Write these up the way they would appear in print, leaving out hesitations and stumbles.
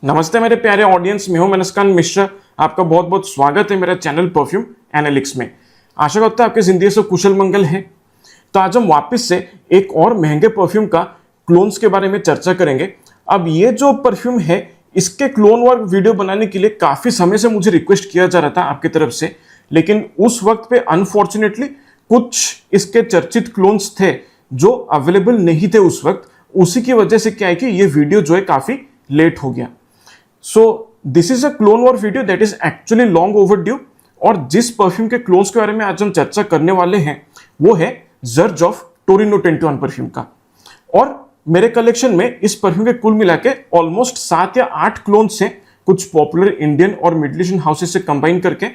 नमस्ते मेरे प्यारे ऑडियंस, मैं हूं मनस्कान मिश्रा। आपका बहुत बहुत स्वागत है मेरा चैनल परफ्यूम एनालिटिक्स में। आशा करता हूं आपकी जिंदगी से कुशल मंगल है। तो आज हम वापस से एक और महंगे परफ्यूम का क्लोन्स के बारे में चर्चा करेंगे। अब ये जो परफ्यूम है, इसके क्लोन वर्क वीडियो बनाने के लिए काफी समय से मुझे रिक्वेस्ट किया जा रहा था आपकी तरफ से, लेकिन उस वक्त पे अनफॉर्चुनेटली कुछ इसके चर्चित क्लोन्स थे जो अवेलेबल नहीं थे उस वक्त। उसी की वजह से क्या है कि ये वीडियो जो है काफी लेट हो गया। सो this is a clone war video that is actually long overdue. और जिस परफ्यूम के क्लोन्स के बारे में आज हम चर्चा करने वाले हैं वो है जर्ज ऑफ टोरिनो 21 परफ्यूम का। और मेरे कलेक्शन में इस परफ्यूम के कुल मिला के ऑलमोस्ट 7 या 8 क्लोन्स हैं, कुछ पॉपुलर इंडियन और मिडिल ईस्टर्न हाउसेस से कंबाइन करके।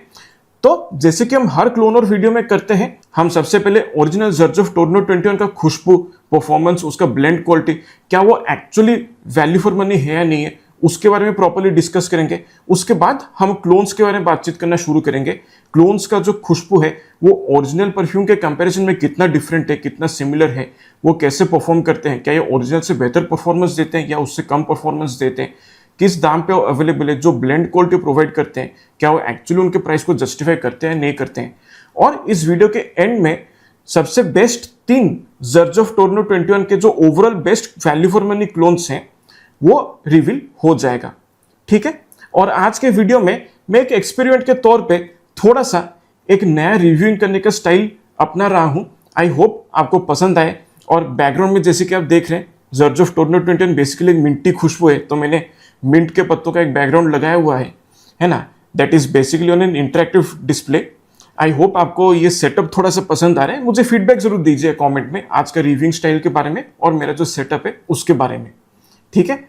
तो जैसे कि हम हर क्लोन और वीडियो में करते हैं, हम सबसे पहले ओरिजिनल जर्ज ऑफ टोरिनो 21 का खुशबू, परफॉर्मेंस, उसका ब्लेंड क्वालिटी, क्या वो एक्चुअली वैल्यू फॉर मनी है या नहीं है, उसके बारे में प्रॉपर्ली डिस्कस करेंगे। उसके बाद हम क्लोन्स के बारे में बातचीत करना शुरू करेंगे। क्लोन्स का जो खुशबू है वो ओरिजिनल परफ्यूम के कंपैरिजन में कितना डिफरेंट है, कितना सिमिलर है, वो कैसे परफॉर्म करते हैं, क्या ये ओरिजिनल से बेहतर परफॉर्मेंस देते हैं या उससे कम परफॉर्मेंस देते हैं, किस दाम पे वो अवेलेबल है, जो ब्लेंड क्वालिटी प्रोवाइड करते हैं क्या वो एक्चुअली उनके प्राइस को जस्टिफाई करते हैं नहीं करते हैं। और इस वीडियो के एंड में सबसे बेस्ट 3 जर्ज ऑफ टोरिनो 21 के जो overall best value for money clones हैं वो रिवील हो जाएगा, ठीक है। और आज के वीडियो में मैं एक एक्सपेरिमेंट के तौर पे थोड़ा सा एक नया रिव्यूइंग करने का स्टाइल अपना रहा हूं। आई होप आपको पसंद आए। और बैकग्राउंड में जैसे कि आप देख रहे हैं, जर्ज ऑफ टोरिनो 21 बेसिकली एक मिंटी खुशबू है, तो मैंने मिंट के पत्तों का एक बैकग्राउंड लगाया हुआ है ना। That is basically on an interactive display. I hope आपको ये सेटअप थोड़ा सा पसंद आ रहा है। मुझे फीडबैक जरूर दीजिए कमेंट में आज का रिव्यूइंग स्टाइल के बारे में और मेरा जो सेटअप है उसके बारे में, ठीक है।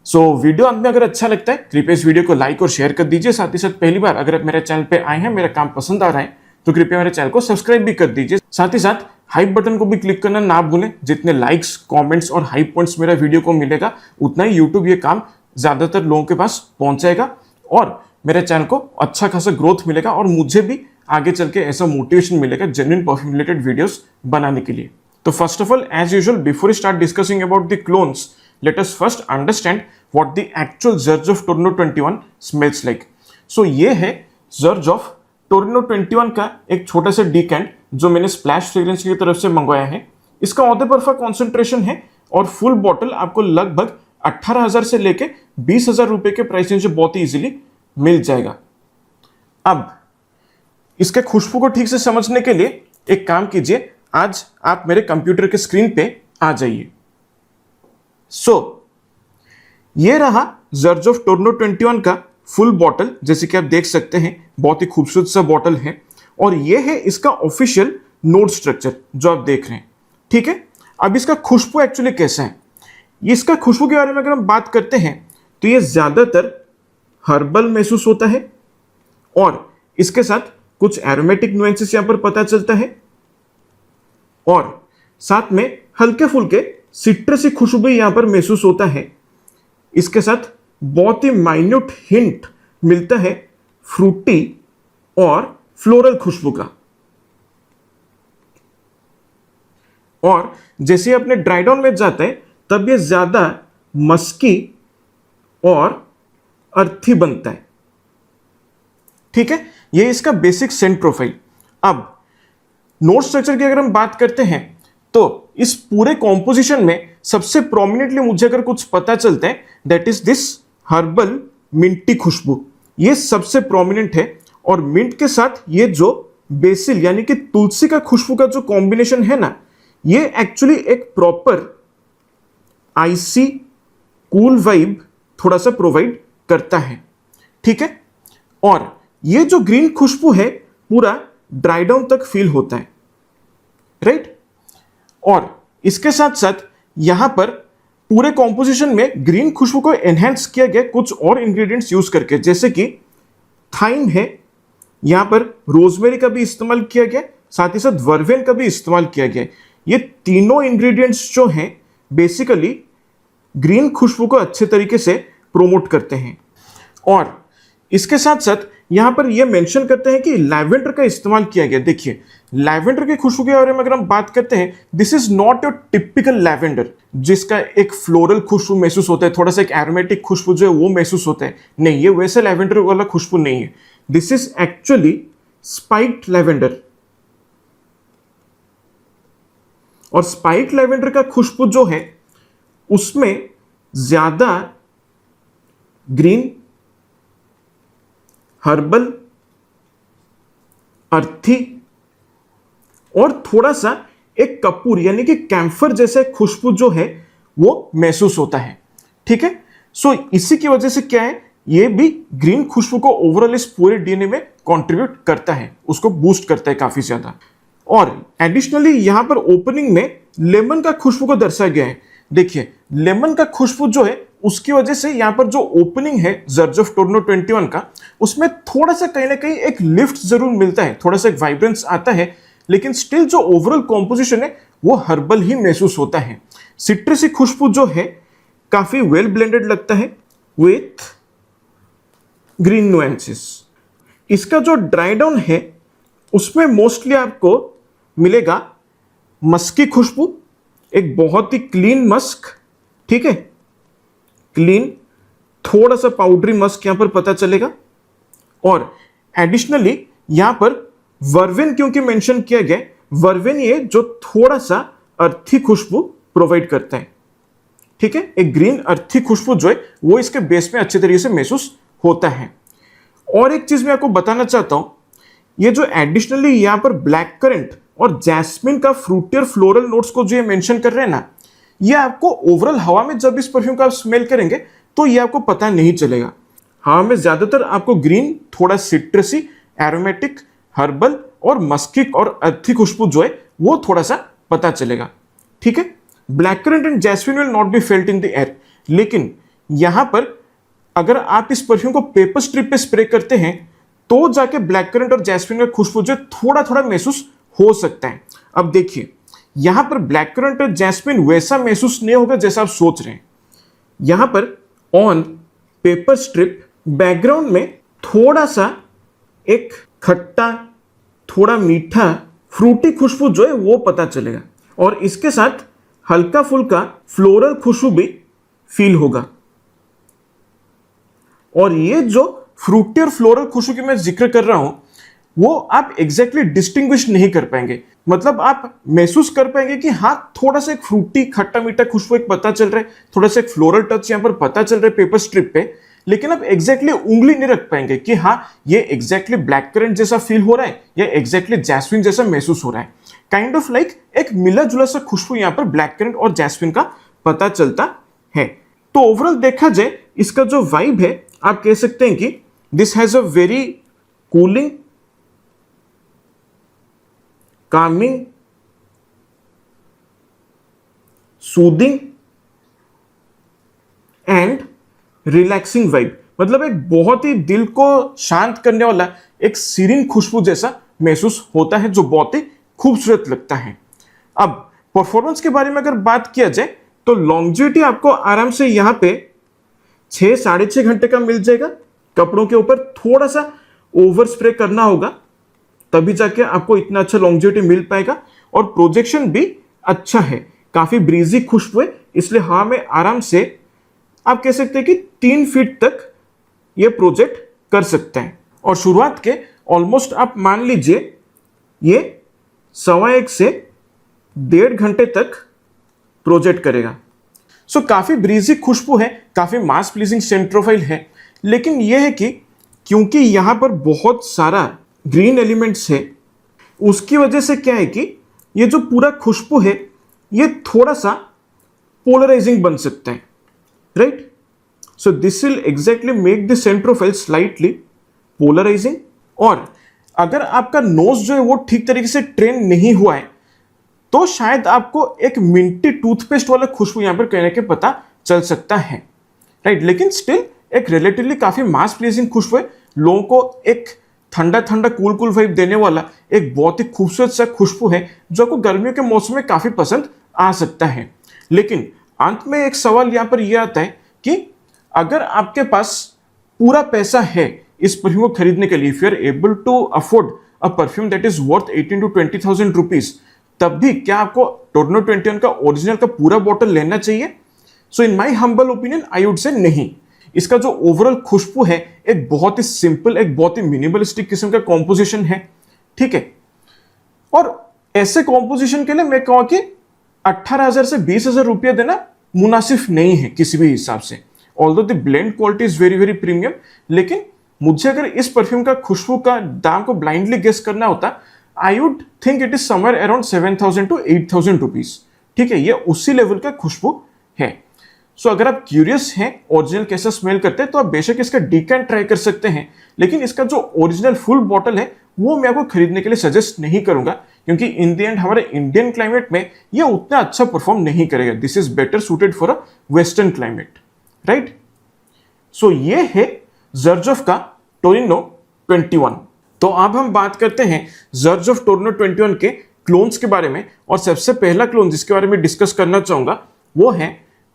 सो वीडियो अंत में अगर अच्छा लगता है कृपया इस वीडियो को लाइक और शेयर कर दीजिए। साथ ही साथ पहली बार अगर आप मेरे चैनल पे आए हैं, मेरा काम पसंद आ रहा है, तो कृपया मेरे चैनल को सब्सक्राइब भी कर दीजिए। साथ ही साथ हाइप बटन को भी क्लिक करना ना भूलें। जितने लाइक्स, कमेंट्स और हाइप पॉइंट्स मेरा वीडियो को मिलेगा, उतना ही यूट्यूब ये काम ज्यादातर लोगों के पास पहुंचाएगा और मेरे चैनल को अच्छा खासा ग्रोथ मिलेगा और मुझे भी आगे चल के ऐसा मोटिवेशन मिलेगा जेन्युइन परफ्यूम रिलेटेड वीडियोस बनाने के लिए। तो first of all, as usual, before we start discussing about the clones, let us first understand what the actual Zurge of Torino 21 smells like. So ये है Zurge of Torino 21 का एक छोटा सा डिकेंट जो मैंने स्प्लैश फ्रेग्रेंस की तरफ से मंगवाया है। इसका ऑदर परफा कॉन्सेंट्रेशन है और फुल बॉटल आपको लगभग 18,000 से लेके 20,000 रुपए के प्राइस रेंज बहुत ही इजीली मिल जाएगा। अब इसके खुशबू को ठीक से समझने के लिए एक काम कीजिए, आज आप मेरे कंप्यूटर के स्क्रीन पे आ जाइए। ये रहा जर्ज ऑफ टोरिनो 21 का फुल बॉटल। जैसे कि आप देख सकते हैं, बहुत ही खूबसूरत सा बॉटल है और ये है इसका ऑफिशियल नोट स्ट्रक्चर जो आप देख रहे हैं, ठीक है। अब इसका खुशबू एक्चुअली कैसा है, इसका खुशबू के बारे में अगर हम बात करते हैं तो ये ज्यादातर हर्बल महसूस होता है और इसके साथ कुछ एरोमेटिक नुएंसेस यहां पर पता चलता है और साथ में हल्के फुल्के सिट्रसी खुशबू यहां पर महसूस होता है। इसके साथ बहुत ही माइन्यूट हिंट मिलता है फ्रूटी और फ्लोरल खुशबू का। और जैसे अपने ड्राई डाउन में जाता है तब ये ज्यादा मस्की और अर्थी बनता है, ठीक है। ये इसका बेसिक सेंट प्रोफाइल। अब नोट स्ट्रक्चर की अगर हम बात करते हैं तो इस पूरे कॉम्पोजिशन में सबसे प्रोमिनेंटली मुझे अगर कुछ पता चलता है, that is this herbal minty खुशबू। ये सबसे प्रोमिनेंट है और मिंट के साथ ये जो बेसिल यानी कि तुलसी का खुशबू का जो कॉम्बिनेशन है ना, ये एक्चुअली एक प्रॉपर आइसी कूल वाइब थोड़ा सा प्रोवाइड करता है, ठीक है। और ये जो ग्रीन खुशबू है पूरा ड्राई डाउन तक फील होता है, राइट। और इसके साथ साथ यहां पर पूरे कॉम्पोजिशन में ग्रीन खुशबू को एनहेंस किया गया कुछ और इंग्रेडिएंट्स यूज करके, जैसे कि थाइम है, यहां पर रोजमेरी का भी इस्तेमाल किया गया, साथ ही साथ वर्वेन का भी इस्तेमाल किया गया। ये तीनों इंग्रेडिएंट्स जो हैं बेसिकली ग्रीन खुशबू को अच्छे तरीके से प्रोमोट करते हैं। और इसके साथ साथ यहां पर यह मेंशन करते हैं कि लैवेंडर का इस्तेमाल किया गया। देखिए, लैवेंडर की खुशबू के बारे में अगर हम बात करते हैं, this is not your typical lavender जिसका एक फ्लोरल खुशबू महसूस होता है, थोड़ा सा एक एरोमेटिक खुशबू जो है वो महसूस होता है। नहीं, ये वैसे लैवेंडर वाला खुशबू नहीं है। This is actually spiked lavender. और स्पाइक्ड लैवेंडर का खुशबू जो है उसमें ज्यादा ग्रीन, हर्बल, अर्थी और थोड़ा सा एक कपूर यानी कि कैम्फर जैसा खुशबू जो है वो महसूस होता है। ठीक है, सो इसी की वजह से क्या है, ये भी ग्रीन खुशबू को ओवरऑल इस पूरे डीएनए में कंट्रीब्यूट करता है, उसको बूस्ट करता है काफी ज्यादा। और एडिशनली यहां पर ओपनिंग में लेमन का खुशबू को दर्शाया गया है। देखिए, लेमन का खुशबू जो है उसकी वजह से यहां पर जो ओपनिंग है जर्ज टोरनो 21 का, उसमें थोड़ा सा कहीं ना कहीं एक लिफ्ट जरूर मिलता है, थोड़ा सा एक वाइब्रेंस आता है, लेकिन स्टिल जो ओवरऑल कॉम्पोजिशन है वो हर्बल ही महसूस होता है। सिट्रसी खुशबू जो है काफी वेल ब्लेंडेड लगता है विथ ग्रीन नुएंसेस। इसका जो ड्राई डाउन है उसमें मोस्टली आपको मिलेगा मस्की खुशबू, एक बहुत ही क्लीन मस्क। ठीक है, क्लीन, थोड़ा सा पाउडरी मस्क यहां पर पता चलेगा। और एडिशनली यहां पर वर्वेन क्योंकि मेंशन किया गया, वर्वेन ये जो थोड़ा सा अर्थी खुशबू प्रोवाइड करता है। ठीक है, एक ग्रीन अर्थी खुशबू जो है वो इसके बेस में अच्छे तरीके से महसूस होता है। और एक चीज मैं आपको बताना चाहता हूं, ये जो एडिशनली यहां पर ब्लैक करंट और जैस्मिन का फ्रूटी और फ्लोरल नोट्स को जो ये मेंशन कर रहे हैं ना, ये आपको ओवरऑल हवा में जब इस परफ्यूम का आप स्मेल करेंगे तो ये आपको पता नहीं चलेगा। हवा में ज्यादातर आपको ग्रीन, थोड़ा सिट्रसी, एरोमेटिक, हर्बल और मस्की और अर्थी खुशबू जो है वो थोड़ा सा पता चलेगा। ठीक है, black currant and jasmine will not be felt in the air. लेकिन यहां पर अगर आप इस परफ्यूम को पेपर स्ट्रिप पे स्प्रे करते हैं तो जाके ब्लैक करंट और जैस्मिन का खुशबू जो थोड़ा थोड़ा महसूस हो सकता है। अब देखिए, यहां पर ब्लैक करंट और जैस्मिन वैसा महसूस नहीं होगा जैसा आप सोच रहे हैं। यहां पर ऑन पेपर स्ट्रिप बैकग्राउंड में थोड़ा सा एक खट्टा, थोड़ा मीठा, फ्रूटी खुशबू जो है वो पता चलेगा और इसके साथ हल्का फुल्का फ्लोरल खुशबू भी फील होगा। और ये जो फ्रूटी और फ्लोरल खुशबू की मैं जिक्र कर रहा हूं वो आप एग्जैक्टली डिस्टिंग्विश नहीं कर पाएंगे। मतलब आप महसूस कर पाएंगे कि हाँ, थोड़ा सा एक फ्रूटी खट्टा मीठा खुशबू एक पता चल रहा है, थोड़ा सा एक फ्लोरल टच यहां पर पता चल रहा है पेपर स्ट्रिप पे, लेकिन आप एग्जैक्टली उंगली नहीं रख पाएंगे कि हाँ ये एग्जैक्टली ब्लैक करंट जैसा फील हो रहा है या एग्जैक्टली जैस्मिन जैसा महसूस हो रहा है। काइंड ऑफ लाइक एक मिला जुला सा खुशबू यहां पर ब्लैक करंट और जैस्मिन का पता चलता है। तो ओवरऑल देखा जाए इसका जो वाइब है, आप कह सकते हैं कि this has a very cooling, calming, soothing and relaxing vibe. मतलब एक बहुत ही दिल को शांत करने वाला एक सीरीन खुशबू जैसा महसूस होता है जो बहुत ही खूबसूरत लगता है। अब परफॉर्मेंस के बारे में अगर बात किया जाए तो लॉन्जेविटी आपको आराम से यहां पे 6-6.5 घंटे का मिल जाएगा। कपड़ों के ऊपर थोड़ा सा ओवर स्प्रे करना होगा तभी जाके आपको इतना अच्छा लॉन्जेविटी मिल पाएगा। और प्रोजेक्शन भी अच्छा है, काफी ब्रीजी खुशबू है, इसलिए हवा में आराम से आप कह सकते हैं कि 3 फीट तक ये प्रोजेक्ट कर सकते हैं। और शुरुआत के ऑलमोस्ट आप मान लीजिए ये 1.25 से 1.5 घंटे तक प्रोजेक्ट करेगा। सो काफी ब्रीजी खुशबू है, काफी मास प्लीजिंग सेंट प्रोफाइल है, लेकिन यह है कि क्योंकि यहां पर बहुत सारा ग्रीन एलिमेंट्स है उसकी वजह से क्या है कि ये जो पूरा खुशबू है ये थोड़ा सा पोलराइजिंग बन सकता है, right. So this will exactly make the scent profile slightly polarising. और अगर आपका नोज जो है वो ठीक तरीके से ट्रेन नहीं हुआ है तो शायद आपको एक मिंटी टूथपेस्ट वाला खुशबू यहां पर कहने के पता चल सकता है, राइट। लेकिन स्टिल एक रिलेटिवली काफी मास प्लीजिंग खुशबू है, लोगों को एक ठंडा ठंडा कूल कूल वाइब देने वाला एक बहुत ही खूबसूरत सा खुशबू है जो आपको गर्मियों के मौसम में काफी पसंद आ सकता है। लेकिन अंत में एक सवाल यहां पर यह आता है कि अगर आपके पास पूरा पैसा है इस परफ्यूम को खरीदने के लिए, if you are able to afford a perfume that is worth 18 to 20,000 rupees, तब भी क्या आपको टोरनो 21 का ओरिजिनल का पूरा बॉटल लेना चाहिए? So in my humble opinion I would say नहीं। इसका जो ओवरऑल खुशबू है एक बहुत ही सिंपल, एक बहुत ही मिनिमलिस्टिक किस्म का कॉम्पोजिशन है, ठीक है। और ऐसे कॉम्पोजिशन के लिए मैं कहूँ कि 18,000 से 20,000 रुपया देना मुनासिब नहीं है किसी भी हिसाब से। Although the blend quality is very very premium, लेकिन मुझे अगर इस परफ्यूम का खुशबू का दाम को ब्लाइंडली गेस करना होता, I would think it is somewhere around 7,000 to 8,000 rupees, ठीक है। ये उसी लेवल का खुशबू है। सो अगर आप क्यूरियस हैं ओरिजिनल कैसा स्मेल करते हैं तो आप बेशक इसका डीकैंट ट्राई कर सकते हैं, लेकिन इसका जो ओरिजिनल फुल बॉटल है वो मैं आपको खरीदने के लिए सजेस्ट नहीं करूंगा, क्योंकि इन द एंड हमारे इंडियन क्लाइमेट में ये उतना अच्छा परफॉर्म नहीं करेगा। This is better suited for a western climate, right. So ये है ज़र्जोफ का टोरिनो 21। तो अब हम बात करते हैं ज़र्जोफ टोरिनो 21 के क्लोन्स के बारे में, और सबसे पहला क्लोन जिसके बारे में डिस्कस करना चाहूंगा वो है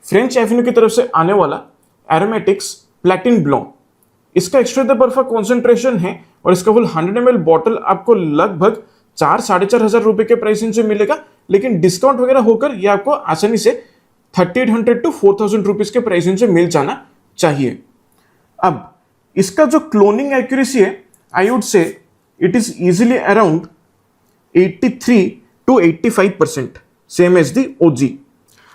फ्रेंच एवेन्यू की तरफ से आने वाला एरोमेटिक्स प्लैटिन ब्लॉ। इसका एक्सट्रैक्ट द बर्फा कॉन्सेंट्रेशन है और इसका फुल 100 ml बॉटल आपको लगभग 4-4,500 रुपए के प्राइस से मिलेगा, लेकिन डिस्काउंट वगैरह होकर ये आपको आसानी से 3,800 to 4,000 रुपीज के प्राइस से मिल जाना चाहिए। अब इसका जो क्लोनिंग एक्यूरेसी है I would say it is easily around 83 to 85%, same as the OG.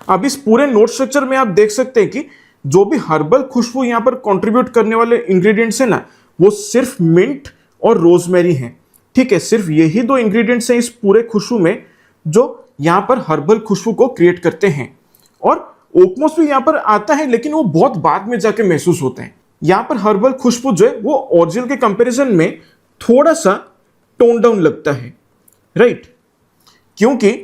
अब इस पूरे नोट स्ट्रक्चर में आप देख सकते हैं कि जो भी हर्बल खुशबू यहां पर कंट्रीब्यूट करने वाले इंग्रेडिएंट्स है ना, वो सिर्फ मिंट और रोजमेरी हैं, ठीक है। सिर्फ यही दो इंग्रेडिएंट्स हैं इस पूरे खुशबू में जो यहां पर हर्बल खुशबू को क्रिएट करते हैं। और ओकमोस भी यहां पर आता है, लेकिन वो बहुत बाद में जाके महसूस होते हैं। यहां पर हर्बल खुशबू जो है वो ओरिजिनल के कंपैरिजन में थोड़ा सा टोन डाउन लगता है, राइट, क्योंकि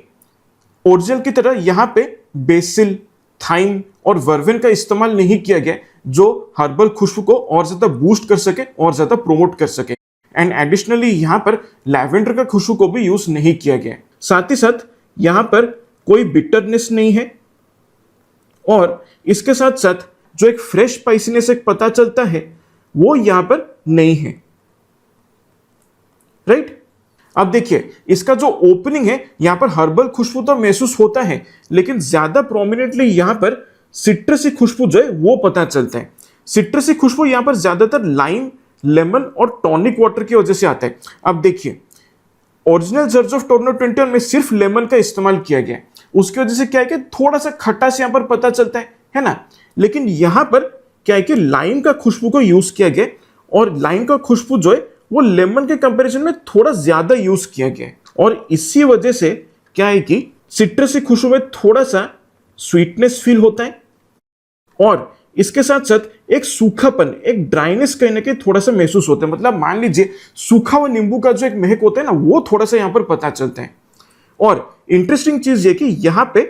ओरिजिनल की तरह यहां पे बेसिल, थाइम और वर्वेन का इस्तेमाल नहीं किया गया जो हर्बल खुशबू को और ज्यादा बूस्ट कर सके और ज्यादा प्रोमोट कर सके। एंड एडिशनली यहां पर लैवेंडर का खुशबू को भी यूज नहीं किया गया। साथ ही साथ यहां पर कोई बिटरनेस नहीं है, और इसके साथ साथ जो एक फ्रेश स्पाइसीनेस एक पता चलता है वो यहां पर नहीं है, राइट। अब देखिए इसका जो ओपनिंग है यहां पर हर्बल खुशबू तो महसूस होता है, लेकिन ज्यादा प्रोमिनेंटली यहां पर सिट्रसी खुशबू जो है वो पता चलता है। सिट्रसी खुशबू यहां पर ज्यादातर लाइम, लेमन और टॉनिक वाटर की वजह से आता है। अब देखिए ओरिजिनल ज़र्जोफ टोरिनो 21 में सिर्फ लेमन का इस्तेमाल किया गया है, उसकी वजह से क्या है कि थोड़ा सा खटास यहां पर पता चलता है ना। लेकिन यहां पर क्या है कि लाइम का खुशबू को यूज किया गया, और लाइम का खुशबू जो है वो लेमन के कंपैरिजन में थोड़ा ज्यादा यूज किया गया है, और इसी वजह से क्या है कि सिट्रसी खुशबू में थोड़ा सा स्वीटनेस फील होता है, और इसके साथ साथ एक सूखापन, एक ड्राइनेस कहीं ना कहीं थोड़ा सा महसूस होता है। मतलब मान लीजिए सूखा हुआ नींबू का जो एक महक होता है ना, वो थोड़ा सा यहां पर पता चलता है। और इंटरेस्टिंग चीज ये कि यहां पे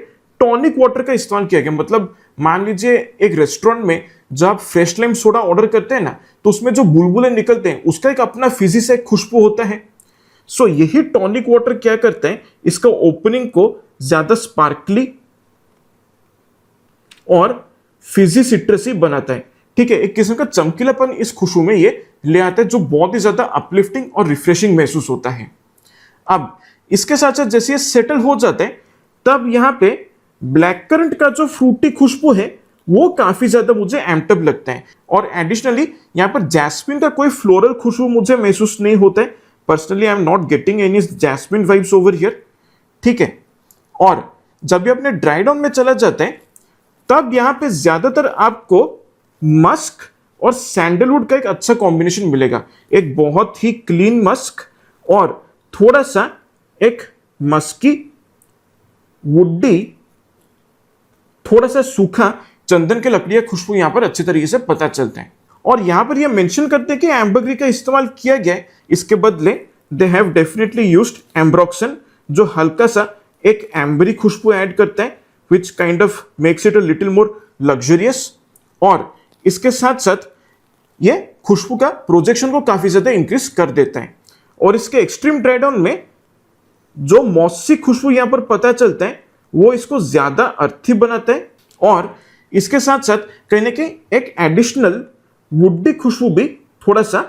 टॉनिक वाटर का इस्तेमाल किया गया। मतलब मान लीजिए एक रेस्टोरेंट में जब आप फ्रेश लाइम सोडा ऑर्डर करते हैं ना, तो उसमें जो बुलबुले निकलते हैं उसका एक अपना फिजी से एक खुशबू होता है। सो यही टॉनिक वाटर क्या करता है, इसका ओपनिंग को ज्यादा स्पार्कली और फिजी सिट्रसी बनाता है, ठीक है। एक किस्म का चमकीलापन इस खुशबू में ये ले आता है जो बहुत ही ज्यादा अपलिफ्टिंग और रिफ्रेशिंग महसूस होता है। अब इसके साथ साथ जैसे ये सेटल हो जाता है तब यहां पे ब्लैक करंट का जो फ्रूटी खुशबू है वो काफी ज्यादा मुझे एम्प्टअप लगता है, और एडिशनली यहां पर जैस्मिन का कोई फ्लोरल खुशबू मुझे महसूस नहीं होता है। Personally I am not getting any jasmine vibes over here, ठीक है। और जब भी अपने ड्राई डाउन में चला जाता है तब यहां पे ज्यादातर आपको मस्क और सैंडलवुड का एक अच्छा कॉम्बिनेशन मिलेगा। एक बहुत ही क्लीन मस्क और थोड़ा सा एक मस्की, वुडी, थोड़ा सा सूखा चंदन के लकड़ियां खुशबू यहां पर अच्छी तरीके से पता चलते हैं। और यहां पर यह मेंशन करते हैं कि एम्बरग्री का इस्तेमाल किया गया है, इसके बदले दे हैव डेफिनेटली यूज्ड एम्ब्रोक्सन जो हल्का सा एक एम्बरी खुशबू ऐड करता है, which kind of makes it a little more luxurious। और इसके साथ साथ ये खुशबू का प्रोजेक्शन को काफी ज्यादा इंक्रीज कर देता है। और इसके एक्सट्रीम ड्राई डाउन में जो मॉसी खुशबू यहां पर पता चलता है वो इसको ज्यादा अर्थी बनाता है, और इसके साथ साथ कहीं ना कहीं एक एडिशनल वुडी खुशबू भी थोड़ा सा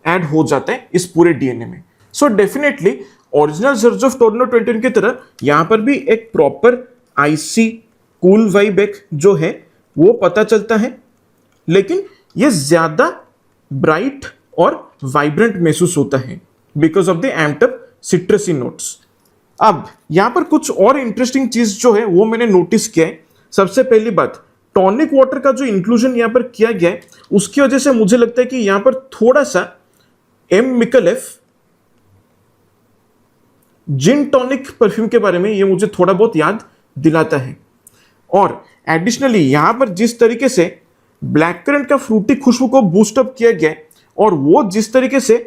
ऐड हो जाता है इस पूरे डीएनए में। So definitely original Xerjoff Torino 21 की तरह यहां पर भी एक प्रॉपर आईसी कूल वाइब एक जो है वो पता चलता है, लेकिन ये ज्यादा ब्राइट और वाइब्रेंट महसूस होता है because of the amped up citrusy notes. अब यहां पर कुछ और इंटरेस्टिंग चीज जो है वो मैंने नोटिस किया है। सबसे पहली बात, टॉनिक वाटर का जो इंक्लूजन यहां पर किया गया है उसकी वजह से मुझे लगता है कि यहां पर थोड़ा सा एम मिकलेफ जिन टॉनिक परफ्यूम के बारे में ये मुझे थोड़ा बहुत याद दिलाता है। और एडिशनली यहां पर जिस तरीके से ब्लैक करंट का फ्रूटी खुशबू को बूस्ट अप किया गया है और वो जिस तरीके से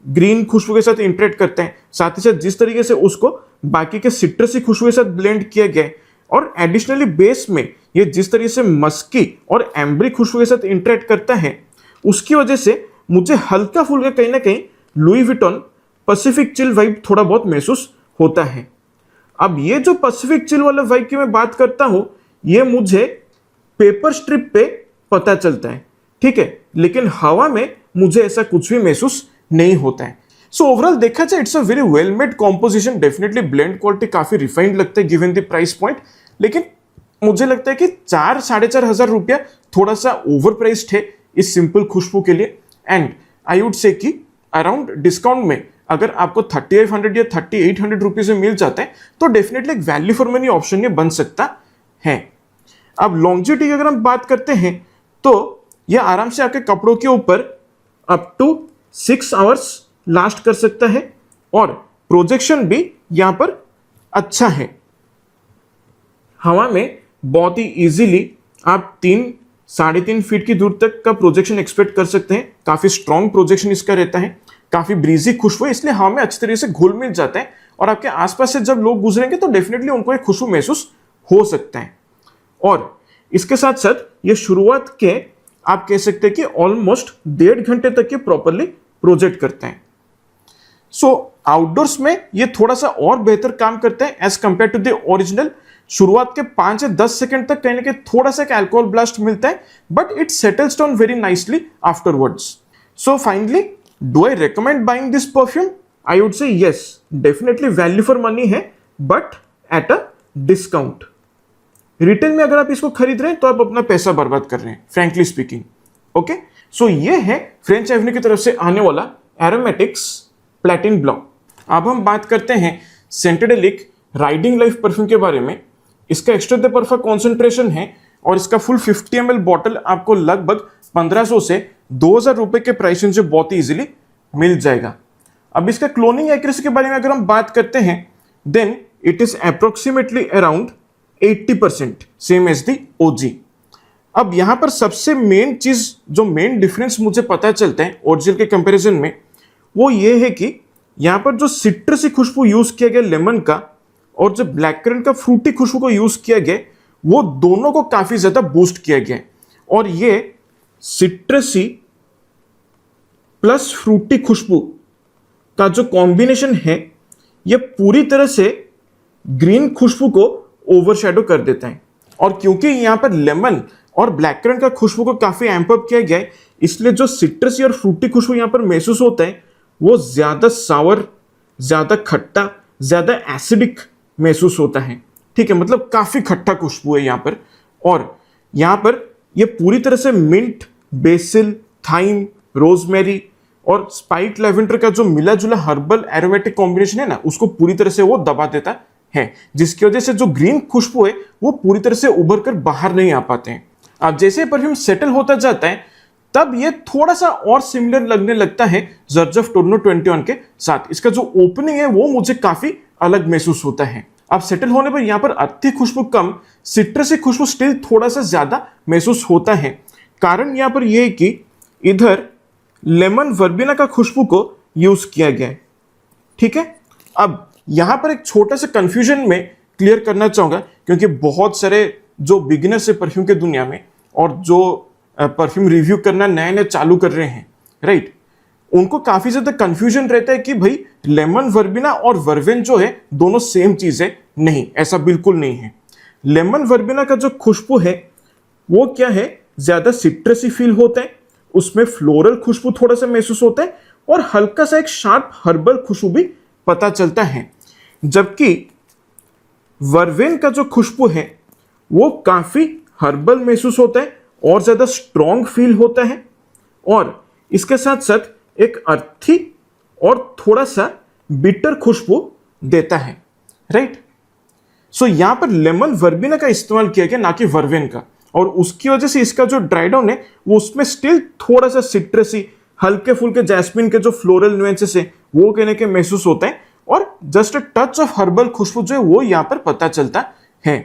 ग्रीन खुशबू के साथ इंटरेक्ट करते हैं, साथ ही साथ जिस तरीके से उसको बाकी के सिट्रसी खुशबू के साथ ब्लेंड किया गया है, और एडिशनली बेस में ये जिस तरीके से मस्की और एम्ब्री खुशबू के साथ इंटरेक्ट करता है, उसकी वजह से मुझे हल्का फुल्का कहीं ना कहीं Louis Vuitton Pacific chill vibe थोड़ा बहुत महसूस होता है। अब ये जो पैसिफिक चिल वाला वाइब की मैं बात करता हूं, ये मुझे पेपर स्ट्रिप पे पता चलता है, ठीक है, लेकिन हवा में मुझे ऐसा कुछ भी महसूस नहीं होता है। सो ओवरऑल देखा जाए it's a very well made composition. Definitely blend quality काफी रिफाइंड लगता है गिवन द प्राइस पॉइंट, लेकिन मुझे लगता है कि 4-4.5 रुपया थोड़ा सा ओवर प्राइस्ड है इस सिंपल खुशबू के लिए। एंड आई वुड से कि अराउंड डिस्काउंट में अगर आपको 3500 या 3800 रुपीज में मिल जाता है तो डेफिनेटली एक वैल्यू फॉर मनी ऑप्शन ये बन सकता है। अब लॉन्जिविटी की अगर हम बात करते हैं तो यह आराम से आपके कपड़ों के ऊपर अप टू 6 आवर्स लास्ट कर सकता है और प्रोजेक्शन भी यहां पर अच्छा है। हवा में बहुत ही इजीली आप 3-3.5 फीट की दूर तक का प्रोजेक्शन एक्सपेक्ट कर सकते हैं। काफी स्ट्रॉन्ग प्रोजेक्शन इसका रहता है, काफी ब्रीजी खुशबू है, इसलिए हवा में अच्छी तरीके से घुल मिल जाता है और आपके आसपास से जब लोग गुजरेंगे तो डेफिनेटली उनको एक खुशबू महसूस हो सकता है। और इसके साथ साथ ये शुरुआत के आप कह सकते हैं कि ऑलमोस्ट 1.5 घंटे तक ये प्रॉपरली प्रोजेक्ट करते हैं। सो आउटडोर्स में ये थोड़ा सा और बेहतर काम करते हैं as compare to the original. शुरुआत के 5 या 10 सेकंड तक कहीं ना कहीं थोड़ा सा अल्कोहल ब्लास्ट मिलता है, but it settles down very nicely afterwards. So finally, do I recommend buying this perfume? I would say yes, definitely value for money है, but at a discount. Retail में अगर आप इसको खरीद रहे हैं तो आप अपना पैसा बर्बाद कर रहे हैं, फ्रैंकली स्पीकिंग। ओके, सो ये है फ्रेंच एवेन्यू की तरफ से आने वाला एरोमेटिक्स प्लैटिन ब्लॉक। अब हम बात करते हैं सेंटेडेलिक राइडिंग लाइफ परफ्यूम के बारे में। इसका एक्स्ट्रा दे परफा कॉन्सेंट्रेशन है और इसका फुल 50 ml बॉटल आपको लगभग 1500 से 2000 रुपए के प्राइस रेंज से बहुत ही इजीली मिल जाएगा। अब इसका क्लोनिंग एक्यूरेसी के बारे में अगर हम बात करते हैं, then it is approximately around 80%, same as the OG. अब यहां पर सबसे मेन चीज, जो मेन डिफरेंस मुझे पता चलता है ओरिजिनल के कंपैरिजन में, वो ये है कि यहां पर जो सिट्रसी खुशबू यूज किया गया लेमन का और जो ब्लैक करंट का फ्रूटी खुशबू को यूज किया गया, वो दोनों को काफी ज्यादा बूस्ट किया गया। और ये सिट्रसी प्लस फ्रूटी खुशबू का जो कॉम्बिनेशन है, ये पूरी तरह से ग्रीन खुशबू को ओवरशैडो कर देता है। और क्योंकि यहां पर लेमन और ब्लैक करंट का खुशबू को काफी एम्प अप किया गया है, इसलिए जो सिट्रसी और फ्रूटी खुशबू यहां पर महसूस होता है वो ज्यादा सावर, ज्यादा खट्टा, ज्यादा एसिडिक महसूस होता है। ठीक है, मतलब काफी खट्टा खुशबू है यहां पर। और यहां पर ये पूरी तरह से मिंट, बेसिल, थाइम, रोजमेरी और स्पाइट लेवेंडर का जो मिला जुला हर्बल एरोमेटिक कॉम्बिनेशन है ना, उसको पूरी तरह से वो दबा देता है, जिसकी वजह से जो ग्रीन खुशबू है वो पूरी तरह से उभर कर बाहर नहीं आ पाते हैं। अब जैसे परफ्यूम सेटल होता जाता है तब ये थोड़ा सा और सिमिलर लगने लगता है जर्ज ऑफ टोरनो 21 के साथ। इसका जो ओपनिंग है वो मुझे काफी अलग महसूस होता है। अब सेटल होने पर यहां पर अति खुशबू कम, सिट्रसी खुशबू स्टिल थोड़ा सा ज्यादा महसूस होता है। कारण यहां पर यह है कि इधर लेमन वर्बिना का खुशबू को यूज किया गया है। ठीक है, अब यहां पर एक छोटा सा कंफ्यूजन में क्लियर करना चाहूंगा, क्योंकि बहुत सारे जो बिगिनर्स है परफ्यूम के दुनिया में और जो परफ्यूम रिव्यू करना नए नए चालू कर रहे हैं, राइट, उनको काफी ज्यादा कंफ्यूजन रहता है कि भाई लेमन वर्बिना और वर्वेन जो है दोनों सेम चीज है। नहीं, ऐसा बिल्कुल नहीं है। लेमन वर्बिना का जो खुशबू है वो क्या है, ज्यादा सिट्रसी फील होता है, उसमें फ्लोरल खुशबू थोड़ा सा महसूस होता है और हल्का सा एक शार्प हर्बल खुशबू भी पता चलता है। जबकि वर्वेन का जो खुशबू है वो काफी हर्बल महसूस होता है और ज्यादा स्ट्रॉन्ग फील होता है और इसके साथ साथ एक अर्थी और थोड़ा सा बिटर खुशबू देता है, राइट। सो यहां पर लेमन वर्बिना का इस्तेमाल किया गया, ना कि वर्वेन का, और उसकी वजह से इसका जो ड्राई डाउन है वो उसमें स्टिल थोड़ा सा सिट्रसी, हल्के फुल्के जैस्मिन के जो फ्लोरल नुएंसेस है वो कहने के महसूस होता है और just a touch of herbal खुशबू जो है वो यहां पर पता चलता है।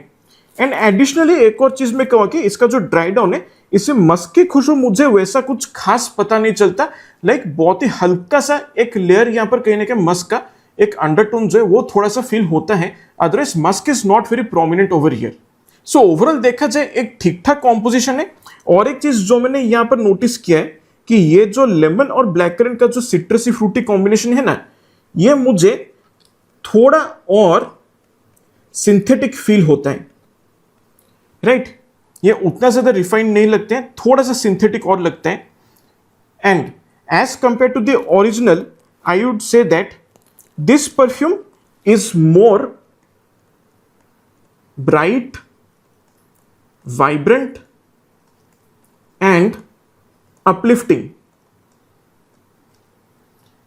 एंड एडिशनली एक और चीज मैं कहूँ कि इसका जो ड्राई डाउन है इससे मस्क की खुशबू मुझे वैसा कुछ खास पता नहीं चलता, लाइक बहुत ही हल्का सा एक लेयर यहाँ पर कहने के मस्क का एक अंडरटोन जो है वो थोड़ा सा फील होता है, otherwise Musk is not very prominent over here. So overall देखा जाए एक ठीक ठाक कॉम्पोजिशन है। और एक चीज जो मैंने यहाँ पर नोटिस किया है कि ये जो लेमन और ब्लैक करंट का जो सिट्रसी फ्रूटी कॉम्बिनेशन है ना, ये मुझे थोड़ा और सिंथेटिक फील होता है, राइट। ये उतना ज्यादा रिफाइंड नहीं लगते हैं, थोड़ा सा सिंथेटिक और लगता है। And as compare to the original I would say that this perfume is more bright, vibrant and uplifting.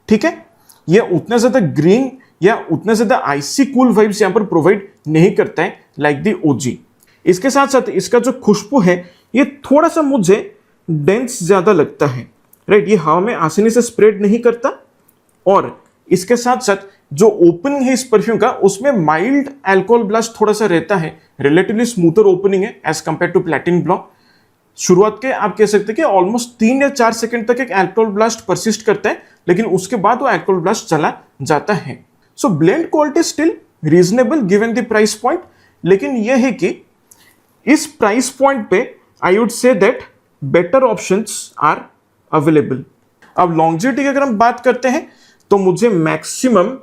ठीक है, ये उतना ज्यादा ग्रीन या उतना ज्यादा आइसी कूल वाइब्स यहां पर प्रोवाइड नहीं करता है लाइक द ओजी। इसके साथ साथ इसका जो खुशबू है ये थोड़ा सा मुझे डेंस ज्यादा लगता है, राइट। ये हवा में आसानी से स्प्रेड नहीं करता और इसके साथ साथ जो ओपनिंग है इस परफ्यूम का उसमें माइल्ड अल्कोहल ब्लास्ट थोड़ा सा रहता है, रिलेटिवली स्मूथर ओपनिंग है as compare to Platin Block. शुरुआत के आप कह सकते हैं कि ऑलमोस्ट 3 या 4 सेकंड तक एक अल्कोहल ब्लास्ट परसिस्ट करता है, लेकिन उसके बाद वो अल्कोहल ब्लास्ट चला जाता है। So blend quality still reasonable given the price point, लेकिन यह है कि इस प्राइस पॉइंट पे I would say that better options are available. अब लॉन्जेविटी की अगर हम बात करते हैं तो मुझे मैक्सिमम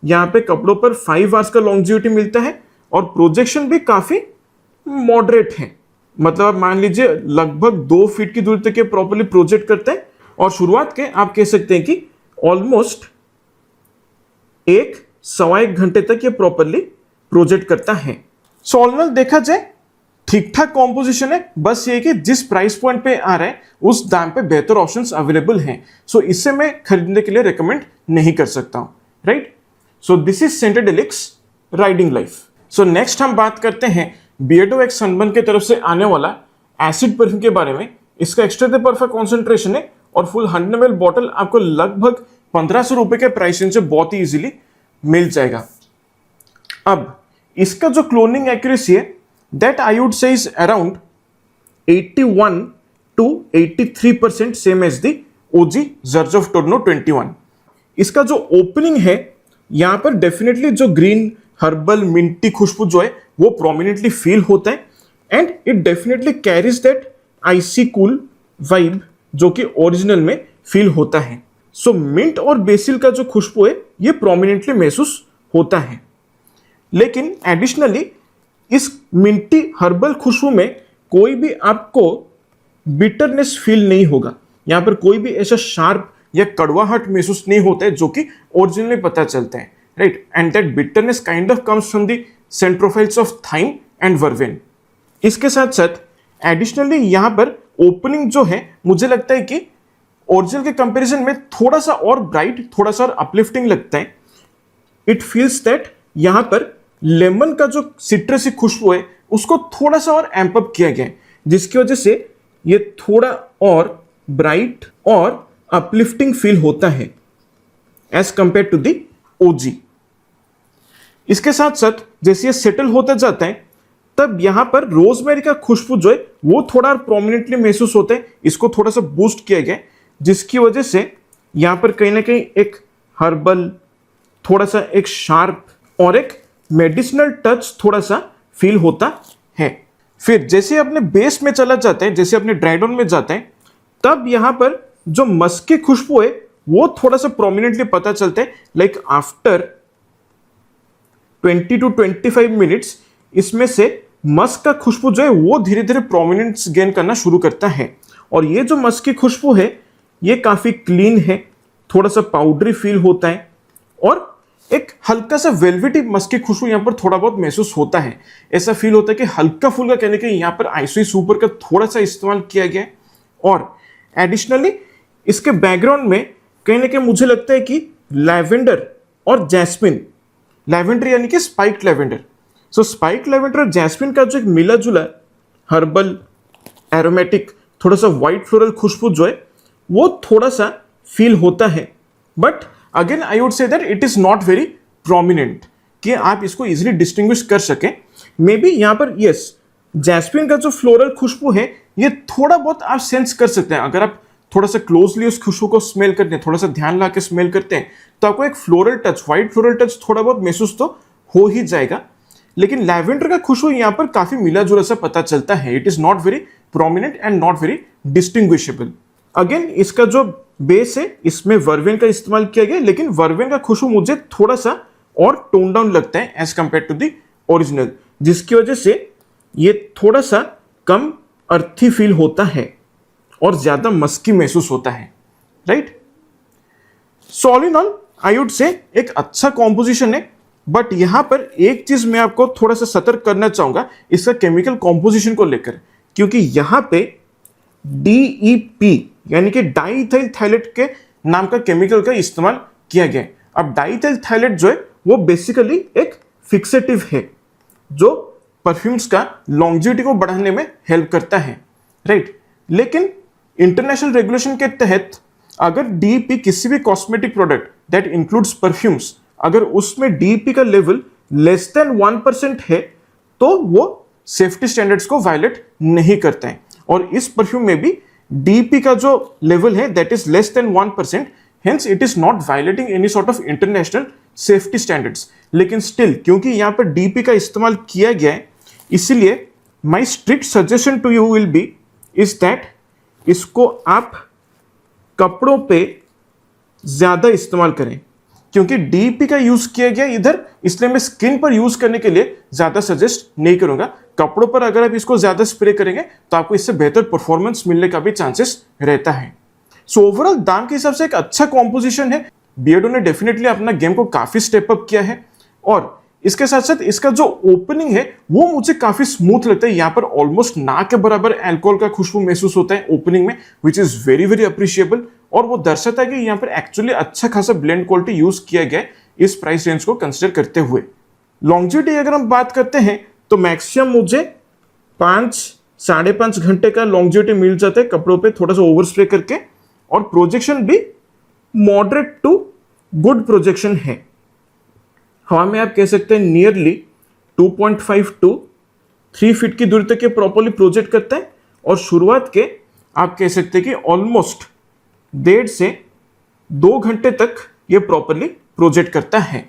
यहाँ पे कपड़ों पर 5 आवर्स का लॉन्जेविटी मिलता है और प्रोजेक्शन भी काफी मॉडरेट है। मतलब आप मान लीजिए लगभग 2 फीट की दूरी तक ये प्रॉपरली प्रोजेक्ट करते हैं और शुरुआत के आप कह सकते हैं कि ऑलमोस्ट 1-1.25 घंटे तक ये प्रॉपरली प्रोजेक्ट करता है। सो ऑल देखा जाए ठीक ठाक कॉम्पोजिशन है, बस ये कि जिस प्राइस पॉइंट पे आ रहा है उस दाम पे बेहतर ऑप्शंस अवेलेबल हैं। सो इससे मैं खरीदने के लिए रेकमेंड नहीं कर सकता हूं, right. So this is Scentedelic's riding life. So next हम बात करते हैं बियर्डो एक्स सनबर्न की तरफ से आने वाला एसिड परफ्यूम के बारे में। इसका एक्स्ट्रा द परफेक्ट कॉन्सेंट्रेशन है और फुल 100 ml बॉटल आपको लगभग 1500 रुपए के प्राइस रेंज से बहुत ही इजीली मिल जाएगा। अब इसका जो क्लोनिंग एक्यूरेसी है that I would say is around 81 to 83%, same as the OG Xerjoff Tourneau 21। इसका जो ओपनिंग है यहां पर डेफिनेटली जो ग्रीन हर्बल मिंटी खुशबू जो है वो प्रोमिनेंटली फील होता है and it definitely carries that icy cool vibe जो कि ओरिजिनल में फील होता है। सो मिंट और बेसिल का जो खुशबू है ये प्रोमिनेंटली महसूस होता है, लेकिन एडिशनली इस मिंटी हर्बल खुशबू में कोई भी आपको बिटरनेस फील नहीं होगा। यहां पर कोई भी ऐसा शार्प या कड़वाहट महसूस नहीं होता है जो कि ओरिजिनली पता चलता है, right. And that bitterness kind of comes from the scent profiles of thyme and vervain. इसके साथ साथ एडिशनली यहां पर ओपनिंग जो है मुझे लगता है कि ओरिजिनल के कंपैरिजन में थोड़ा सा और ब्राइट, थोड़ा सा और अपलिफ्टिंग लगता है। इट फील्स दैट यहां पर लेमन का जो सिट्रसी खुशबू है उसको थोड़ा सा और एम्प अप किया गया है, जिसकी वजह से ये थोड़ा और ब्राइट और अपलिफ्टिंग फील होता है एज कंपेयर टू दी ओजी। इसके साथ साथ जैसे ये सेटल होता जाता है तब यहां पर रोजमेरी का खुशबू जो है वो थोड़ा प्रोमिनेंटली महसूस होता है। इसको थोड़ा सा बूस्ट किया गया है, जिसकी वजह से यहां पर कहीं ना कहीं एक हर्बल, थोड़ा सा एक शार्प और एक मेडिसिनल टच थोड़ा सा फील होता है। फिर जैसे अपने बेस में चला जाता है, जैसे अपने ड्राइडाउन में जाता है, तब यहां पर जो मस्क की खुशबू है वो थोड़ा सा प्रोमिनेंटली पता चलता है। लाइक आफ्टर 20 to 25 मिनट्स इसमें से मस्क का खुशबू जो है वो धीरे धीरे प्रोमिनेंस गेन करना शुरू करता है। और ये जो मस्क की खुशबू है ये काफी क्लीन है, थोड़ा सा पाउडरी फील होता है और एक हल्का सा वेलवेटी मस्की खुशबू यहाँ पर थोड़ा बहुत महसूस होता है। ऐसा फील होता है कि हल्का फुल्का कहने के यहाँ पर आइसोई सुपर का थोड़ा सा इस्तेमाल किया गया है। और एडिशनली इसके बैकग्राउंड में कहीं ना कहीं मुझे लगता है कि लैवेंडर और जैस्मिन, लैवेंडर यानी कि स्पाइक लैवेंडर, सो स्पाइक लैवेंडर और जैस्मिन का जो एक मिला जुला हर्बल एरोमेटिक थोड़ा सा व्हाइट फ्लोरल खुशबू जो है वो थोड़ा सा फील होता है। But again I would say that it is not very prominent कि आप इसको इजीली डिस्टिंग्विश कर सकें। मे बी यहाँ पर यस, जैस्मिन का जो फ्लोरल खुशबू है ये थोड़ा बहुत आप सेंस कर सकते हैं। अगर आप थोड़ा सा क्लोजली उस खुशबू को स्मेल करते हैं, थोड़ा सा ध्यान ला के स्मेल करते हैं, तो आपको एक floral touch, white floral touch थोड़ा बहुत महसूस तो हो ही जाएगा। लेकिन लैवेंडर का खुशबू यहाँ पर काफी मिला जुला सा पता चलता है। It is not very prominent and not very distinguishable. Again इसका जो बेस है इसमें वर्वेन का इस्तेमाल किया गया, लेकिन वर्वेन का खुशबू मुझे थोड़ा सा और टोन डाउन लगता है as compare to the original, जिसकी वजह से ये थोड़ा सा कम अर्थी फील होता है और ज्यादा मस्की महसूस होता है, right. So all in all I would से एक अच्छा कॉम्पोजिशन है। बट यहां पर एक चीज मैं आपको थोड़ा सा सतर्क करना चाहूंगा इसका केमिकल कॉम्पोजिशन को लेकर, क्योंकि यहां पे DEP यानी कि डाईइथाइल थाइलेट के नाम का केमिकल का इस्तेमाल किया गया है। अब डाईइथाइल थाइलेट जो है वो बेसिकली एक फिक्सेटिव है जो परफ्यूम्स का लॉन्जेविटी को बढ़ाने में हेल्प करता है, राइट। लेकिन इंटरनेशनल रेगुलेशन के तहत अगर DEP किसी भी cosmetic product that includes perfumes, अगर उसमें DEP का लेवल लेस देन 1% है तो वो सेफ्टी स्टैंडर्ड्स को वायलेट नहीं करता है। और इस परफ्यूम में भी DEP का जो लेवल है that is less than 1%, hence it is not violating any sort of international safety standards. लेकिन स्टिल क्योंकि यहां पर DEP का इस्तेमाल किया गया है, इसलिए my strict suggestion to you will be is that इसको आप कपड़ों पे ज्यादा इस्तेमाल करें, क्योंकि DEP का यूज किया गया इधर, इसलिए मैं स्किन पर यूज करने के लिए ज्यादा सजेस्ट नहीं करूंगा। कपड़ों पर अगर आप इसको ज्यादा स्प्रे करेंगे तो आपको इससे बेहतर परफॉर्मेंस मिलने का भी चांसेस रहता है। सो ओवरऑल दाम के हिसाब से एक अच्छा कॉम्पोजिशन है। बियर्डो ने डेफिनेटली अपना गेम को काफी स्टेप अप किया है और इसके साथ साथ इसका जो ओपनिंग है वो मुझे काफी स्मूथ लगता है। यहाँ पर ऑलमोस्ट ना के बराबर अल्कोहल का खुशबू महसूस होता है ओपनिंग में, which is very very appreciable. और वो दर्शाता है कि यहाँ पर एक्चुअली अच्छा खासा ब्लेंड क्वालिटी यूज किया गया है इस प्राइस रेंज को कंसिडर करते हुए। लॉन्जेविटी अगर हम बात करते हैं तो मैक्सिमम मुझे 5-5.5 घंटे का लॉन्जेविटी मिल जाता है कपड़ों पे थोड़ा सा ओवर स्प्रे करके, और प्रोजेक्शन भी मॉडरेट टू गुड प्रोजेक्शन है। हवा में आप कह सकते हैं नियरली 2.5 to 3 फीट की दूरी तक ये प्रॉपरली प्रोजेक्ट करता है, और शुरुआत के आप कह सकते हैं कि ऑलमोस्ट 1.5 से 2 घंटे तक ये प्रॉपरली प्रोजेक्ट करता है।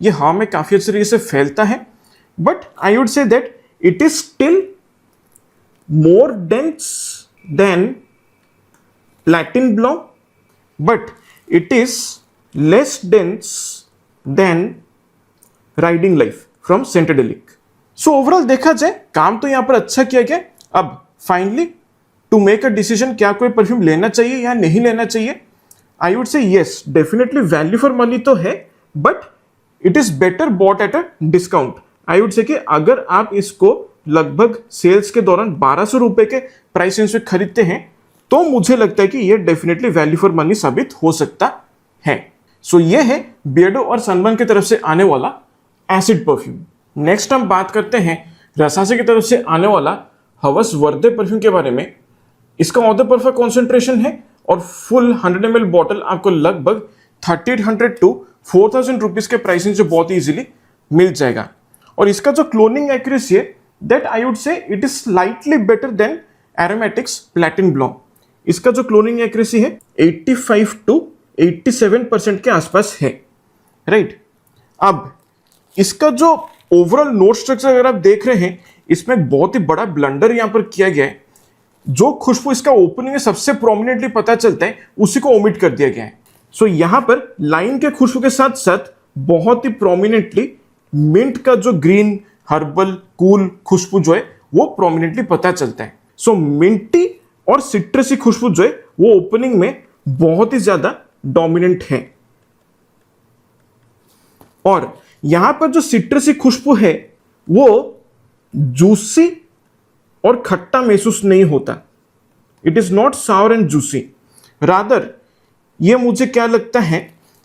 ये हवा में काफी अच्छे तरीके से फैलता है, but I would say that it is still more dense than Platine Blanc, but it is less dense than riding life from Scentedelic. So overall देखा जाए काम तो यहां पर अच्छा किया गया। अब finally to make a decision क्या कोई परफ्यूम लेना चाहिए या नहीं लेना चाहिए, I would say yes definitely value for money तो है, but it is better bought at a discount. I would say कि अगर आप इसको लगभग सेल्स के दौरान 1200 रुपए के प्राइस रेंज में खरीदते हैं तो मुझे लगता है कि यह डेफिनेटली वैल्यू फॉर मनी साबित हो सकता है। सो ये है बियर्डो और सनबर्न की तरफ से आने वाला एसिड परफ्यूम। नेक्स्ट हम बात करते हैं रसासे की तरफ से आने वाला हवस वर्दे परफ्यूम के बारे में। इसका ऑर्डर परफेक्ट कॉन्सेंट्रेशन है और फुल 100 ml बॉटल आपको लगभग 3800 to 4000 रुपीज के प्राइसिंग से बहुत ही इजीली मिल जाएगा। और इसका जो क्लोनिंग एक्यूरेसी है that I would say it is slightly better than Aromatics Platine Blanc. इसका जो क्लोनिंग एक्यूरेसी है 85 to 87% के आसपास है, राइट। अब इसका जो ओवरऑल नोट स्ट्रक्चर अगर आप देख रहे हैं, इसमें एक बहुत ही बड़ा ब्लंडर यहां पर किया गया है। जो खुशबू इसका ओपनिंग में सबसे प्रोमिनेंटली पता चलता है उसी को ओमिट कर दिया गया है। सो यहां पर लाइन के खुशबू के साथ साथ बहुत ही प्रोमिनेंटली मिंट का जो ग्रीन हर्बल कूल खुशबू जो है वो प्रोमिनेंटली पता चलता है। सो मिंटी और सिट्रसी खुशबू जो है वो ओपनिंग में बहुत ही ज्यादा डोमिनेंट है। और यहां पर जो सिट्रसी खुशबू है वो जूसी और खट्टा महसूस नहीं होता। It is not sour and juicy, rather ये मुझे क्या लगता है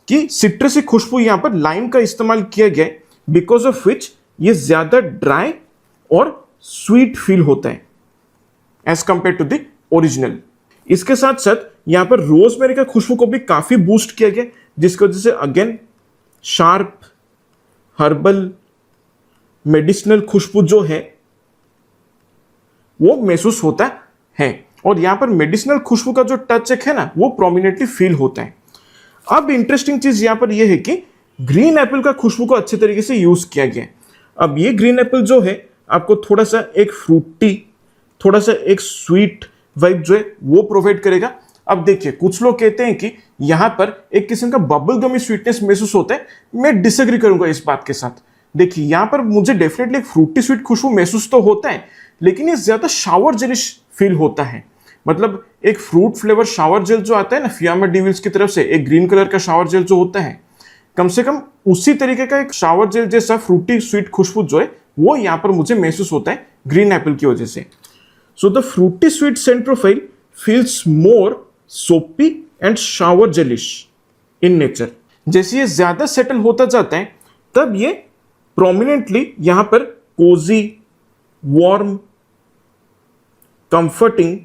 कि सिट्रसी खुशबू यहां पर लाइम का इस्तेमाल किया गया बिकॉज ऑफ विच ये ज्यादा ड्राई और स्वीट फील होता है as compare to the original. इसके साथ साथ यहां पर रोजमेरी का खुशबू को भी काफी बूस्ट किया गया, जिसकी वजह से अगेन शार्प हर्बल मेडिसिनल खुशबू जो है वो महसूस होता है। और यहां पर मेडिसिनल खुशबू का जो टच है ना वो प्रोमिनेंटली फील होता है। अब इंटरेस्टिंग चीज यहां पर यह है कि ग्रीन एप्पल का खुशबू को अच्छे तरीके से यूज किया गया है। अब ये ग्रीन एप्पल जो है आपको थोड़ा सा एक फ्रूटी, थोड़ा सा एक स्वीट वाइब जो है वो प्रोवाइड करेगा। अब देखिए कुछ लोग कहते हैं कि यहां पर एक किस्म का बबल गमी स्वीटनेस महसूस होता है। मैं डिसएग्री करूंगा इस बात के साथ। देखिए यहां पर मुझे डेफिनेटली एक फ्रूटी स्वीट खुशबू महसूस तो होता है, लेकिन ये ज्यादा शावर जेलिश फील होता है। मतलब एक फ्रूट फ्लेवर शावर जेल जो आता है ना फियामा डिविल्स की तरफ से, एक ग्रीन कलर का शावर जेल जो होता है, कम से कम उसी तरीके का एक शावर जेल जैसा फ्रूटी स्वीट खुशबू जो है वो यहां पर मुझे महसूस होता है ग्रीन एप्पल की वजह से। So the fruity sweet scent profile feels more soapy and shower gelish in nature. जैसे ये ज्यादा सेटल होता जाता है तब ये प्रोमिनेंटली यहां पर कोजी, वार्म, कंफर्टिंग,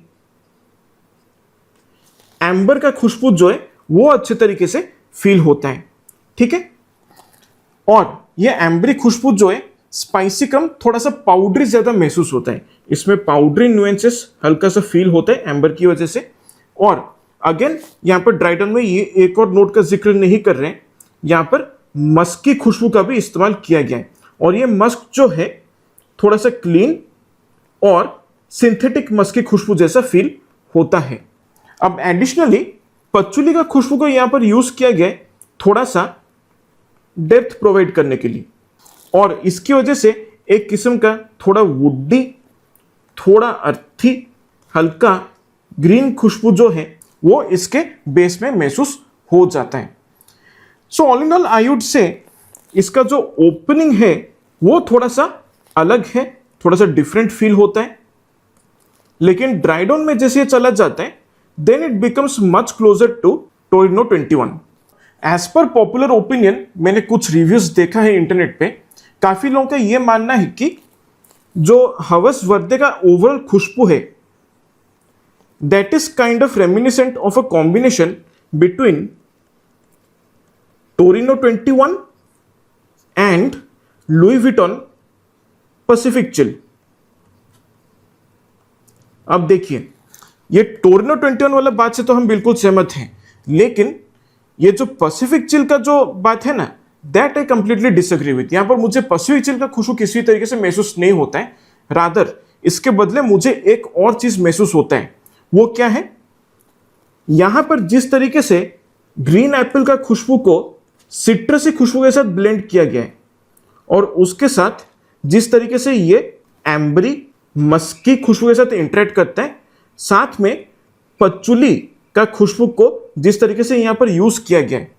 एम्बर का खुशबू जो है वो अच्छे तरीके से फील होता है। ठीक है, और ये एम्बरी खुशबू जो है स्पाइसी कम थोड़ा सा पाउडरी ज्यादा महसूस होता है। इसमें पाउडरी न्यूएंसेस हल्का सा फील होता है एम्बर की वजह से। और अगेन यहां पर ड्राइटन में ये एक और नोट का जिक्र नहीं कर रहे हैं, यहां पर मस्क की खुशबू का भी इस्तेमाल किया गया है। और ये मस्क जो है थोड़ा सा क्लीन और सिंथेटिक मस्क की खुशबू जैसा फील होता है। अब एडिशनली पचुली का खुशबू को यहां पर यूज किया गया है थोड़ा सा डेप्थ प्रोवाइड करने के लिए, और इसकी वजह से एक किस्म का थोड़ा वुडी, थोड़ा अर्थी, हल्का ग्रीन खुशबू जो है वो इसके बेस में महसूस हो जाता है। So all in all I would से इसका जो ओपनिंग है वो थोड़ा सा अलग है, थोड़ा सा डिफरेंट फील होता है। लेकिन ड्राई डाउन में जैसे ये चला जाता है then it becomes much closer to Torino 21। As per popular opinion, मैंने कुछ रिव्यूज देखा है इंटरनेट पे, काफी लोगों का यह मानना है कि जो हवस वर्दे का ओवरऑल खुशबू है that is kind of reminiscent of a combination between Torino 21 and Louis Vuitton Pacific chill. अब देखिए ये टोरिनो 21 वाला बात से तो हम बिल्कुल सहमत हैं, लेकिन ये जो पैसिफिक चिल का जो बात है ना that I completely disagree with. यहां पर मुझे पैसिफिक चिल का खुशबू किसी तरीके से महसूस नहीं होता है, रादर इसके बदले मुझे एक और चीज महसूस होता है। वो क्या है, यहां पर जिस तरीके से ग्रीन एप्पल का खुशबू को सिट्रसी खुशबू के साथ ब्लेंड किया गया है और उसके साथ जिस तरीके से ये एम्बरी मस्की खुशबू के साथ इंटरेक्ट करता है, साथ में पचुली का खुशबू को जिस तरीके से यहां पर यूज किया गया है,